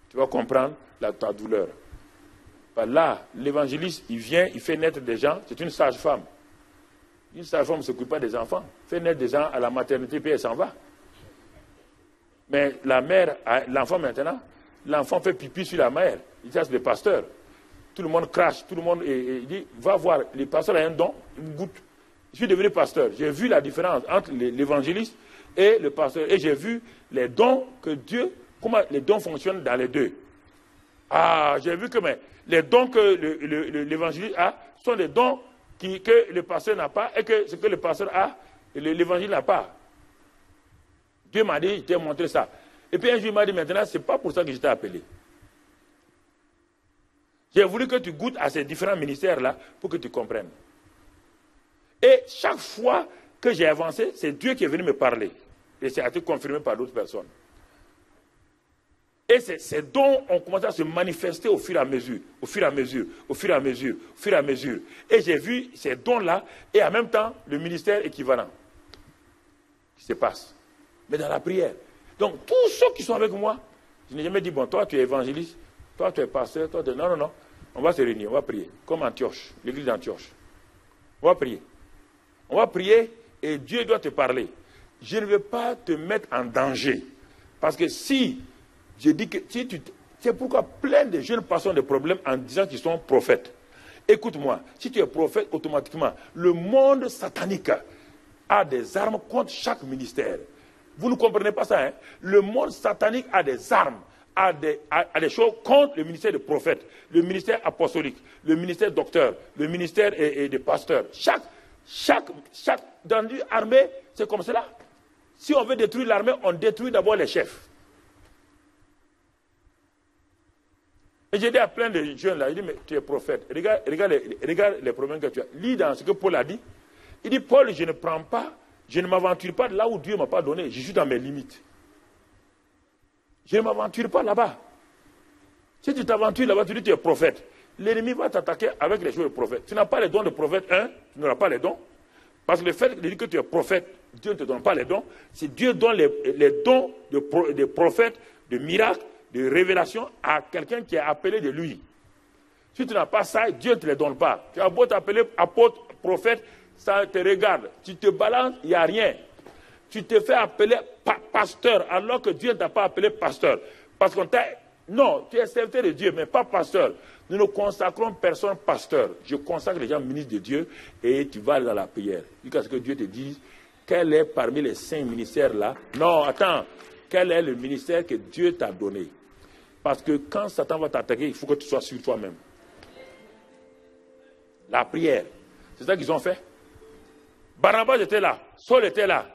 Tu vas comprendre ta douleur. Là, l'évangéliste, il vient, il fait naître des gens, c'est une sage-femme. Une sage-femme ne s'occupe pas des enfants. Fait naître des gens à la maternité, puis elle s'en va. Mais la mère, l'enfant maintenant, l'enfant fait pipi sur la mère. Il dit ça, c'est le pasteur. Tout le monde crache, tout le monde il dit, va voir, le pasteur a un don, il me goûte. Je suis devenu pasteur. J'ai vu la différence entre l'évangéliste et le pasteur. Et j'ai vu les dons que Dieu, comment les dons fonctionnent dans les deux. Ah, j'ai vu que les dons que l'évangéliste a sont des dons que le pasteur n'a pas et que ce que le pasteur a, l'évangile n'a pas. Dieu m'a dit, je t'ai montré ça. Et puis un jour, il m'a dit, maintenant, ce n'est pas pour ça que je t'ai appelé. J'ai voulu que tu goûtes à ces différents ministères-là pour que tu comprennes. Et chaque fois que j'ai avancé, c'est Dieu qui est venu me parler. Et ça a été confirmé par d'autres personnes. Et ces dons ont commencé à se manifester au fur et à mesure, au fur et à mesure, au fur et à mesure, au fur et à mesure. Et j'ai vu ces dons-là et en même temps le ministère équivalent qui se passe. Mais dans la prière. Donc tous ceux qui sont avec moi, je n'ai jamais dit, bon, toi tu es évangéliste, toi tu es pasteur, toi tu es... Non, non, non. On va se réunir, on va prier. Comme Antioche, l'église d'Antioche. On va prier. On va prier et Dieu doit te parler. Je ne veux pas te mettre en danger. Parce que si... Je dis que c'est pourquoi plein de jeunes passent des problèmes en disant qu'ils sont prophètes. Écoute-moi, si tu es prophète, automatiquement, le monde satanique a des armes contre chaque ministère. Vous ne comprenez pas ça, hein? Le monde satanique a des armes, a des choses contre le ministère de prophète, le ministère apostolique, le ministère docteur, le ministère de pasteur. Dans une armée, c'est comme cela. Si on veut détruire l'armée, on détruit d'abord les chefs. Et j'ai dit à plein de jeunes là, il dit, mais tu es prophète. Regarde les problèmes que tu as. Lis dans ce que Paul a dit. Il dit, Paul, je ne m'aventure pas là où Dieu ne m'a pas donné. Je suis dans mes limites. Je ne m'aventure pas là-bas. Si tu t'aventures là-bas, tu dis que tu es prophète. L'ennemi va t'attaquer avec les choses de prophète. Tu n'as pas les dons de prophète, tu n'auras pas les dons. Parce que le fait de dire que tu es prophète, Dieu ne te donne pas les dons. C'est Dieu donne les dons de prophète, de miracles, de révélation à quelqu'un qui est appelé de lui. Si tu n'as pas ça, Dieu ne te les donne pas. Tu as beau t'appeler apôtre, prophète, ça te regarde. Tu te balances, il n'y a rien. Tu te fais appeler pasteur alors que Dieu ne t'a pas appelé pasteur. Parce qu'on t'a... Non, tu es serviteur de Dieu, mais pas pasteur. Nous ne consacrons personne pasteur. Je consacre les gens ministres de Dieu et tu vas dans la prière. Jusqu'à ce que Dieu te dise quel est parmi les 5 ministères là. Non, attends. Quel est le ministère que Dieu t'a donné? Parce que quand Satan va t'attaquer, il faut que tu sois sur toi-même. La prière. C'est ça qu'ils ont fait. Barnabas était là. Saul était là.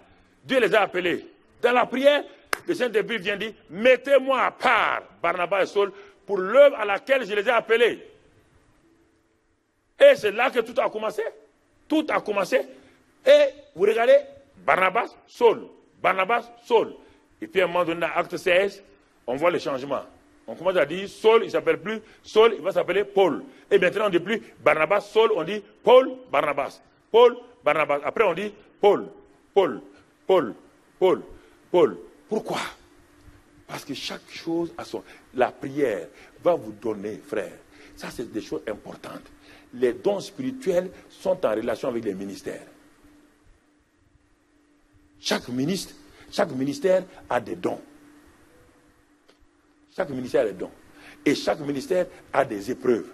Dieu les a appelés. Dans la prière, le Saint-Esprit vient dire, mettez-moi à part, Barnabas et Saul, pour l'œuvre à laquelle je les ai appelés. Et c'est là que tout a commencé. Tout a commencé. Et vous regardez, Barnabas, Saul. Barnabas, Saul. Et puis à un moment donné, dans Acte 16, on voit le changement. On commence à dire Saul, il ne s'appelle plus Saul, il va s'appeler Paul. Et maintenant on ne dit plus Barnabas, Saul, on dit Paul, Barnabas. Paul, Barnabas. Après on dit Paul, Paul, Paul, Paul, Paul. Pourquoi? Parce que chaque chose a son... La prière va vous donner, frère. Ça, c'est des choses importantes. Les dons spirituels sont en relation avec les ministères. Chaque ministère a des dons. Chaque ministère a des dons. Et chaque ministère a des épreuves.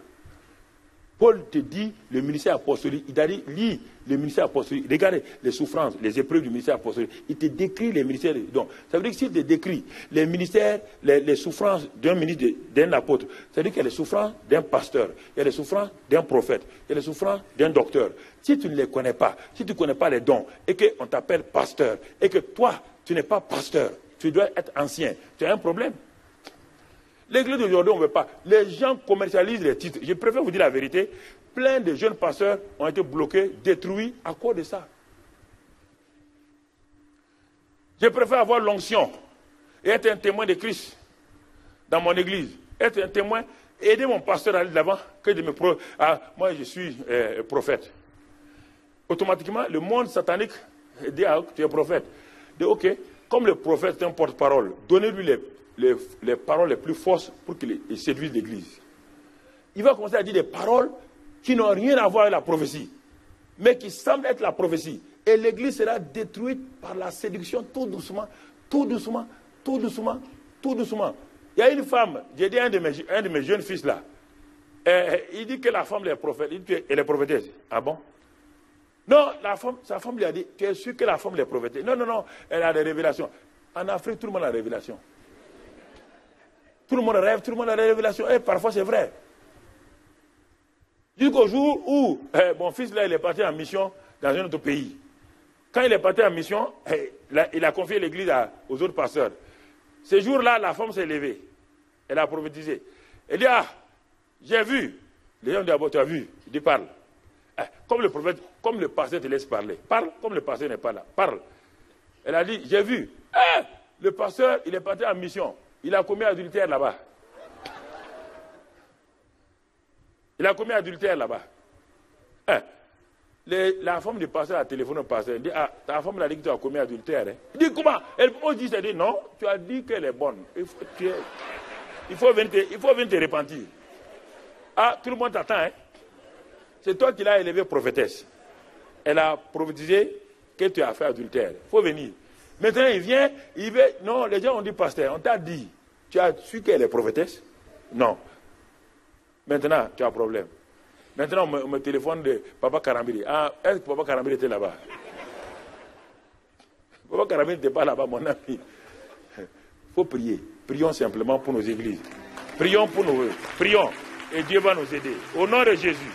Paul te dit, le ministère apostolique, il a dit, lis le ministère apostolique, regardez les souffrances, les épreuves du ministère apostolique. Il te décrit les ministères. Donc, ça veut dire que s'il te décrit les ministères, les souffrances d'un ministre, d'un apôtre, ça veut dire qu'il y a les souffrances d'un pasteur, il y a les souffrances d'un prophète, il y a les souffrances d'un docteur. Si tu ne les connais pas, si tu ne connais pas les dons, et qu'on t'appelle pasteur, et que toi, tu n'es pas pasteur, tu dois être ancien, tu as un problème. L'église d'aujourd'hui, on ne veut pas. Les gens commercialisent les titres. Je préfère vous dire la vérité. Plein de jeunes pasteurs ont été bloqués, détruits à cause de ça. Je préfère avoir l'onction et être un témoin de Christ dans mon église. Être un témoin, aider mon pasteur à aller de l'avant que de me... moi, je suis prophète. Automatiquement, le monde satanique dit tu es prophète. Dit ok, comme le prophète est un porte-parole, donnez-lui les paroles les plus fortes pour qu'il séduise l'église. Il va commencer à dire des paroles qui n'ont rien à voir avec la prophétie, mais qui semblent être la prophétie. Et l'église sera détruite par la séduction tout doucement, tout doucement, tout doucement, tout doucement. Il y a une femme, j'ai dit un de mes jeunes fils là, il dit que la femme est prophète, il dit qu'elle est prophétesse. Ah bon? Non, sa femme lui a dit, tu es sûr que la femme est prophétesse? Non, non, non, elle a des révélations. En Afrique, tout le monde a des révélations. Tout le monde rêve, tout le monde a des révélations. Et parfois, c'est vrai. Jusqu'au jour où mon fils, là, il est parti en mission dans un autre pays. Quand il est parti en mission, il a confié l'église aux autres pasteurs. Ce jour-là, la femme s'est levée. Elle a prophétisé. Elle dit, ah, j'ai vu. Les gens disent, ah bon, tu as vu? Il dit, parle. Comme le prophète, comme le pasteur te laisse parler. Parle, comme le pasteur n'est pas là. Parle. Elle a dit, j'ai vu. Le pasteur, il est parti en mission. Il a commis adultère là-bas. Il a commis adultère là-bas. La femme du pasteur a téléphoné au pasteur. Elle dit, ah, ta femme l'a dit que tu as commis adultère. Hein? Il dit, comment? Elle dit, non, tu as dit qu'elle est bonne. Il faut venir te repentir. Ah, tout le monde t'attend. Hein? C'est toi qui l'as élevée prophétesse. Elle a prophétisé que tu as fait adultère. Il faut venir. Maintenant, il vient, non, les gens ont dit, pasteur, on t'a dit, tu as su qu'elle est prophétesse? Non. Maintenant, tu as un problème. Maintenant, on me téléphone de Papa Karambiri. Ah, est-ce que Papa Karambiri était là-bas? Papa Karambiri n'était pas là-bas, mon ami. Il faut prier. Prions simplement pour nos églises. Prions pour nos... Prions. Et Dieu va nous aider. Au nom de Jésus.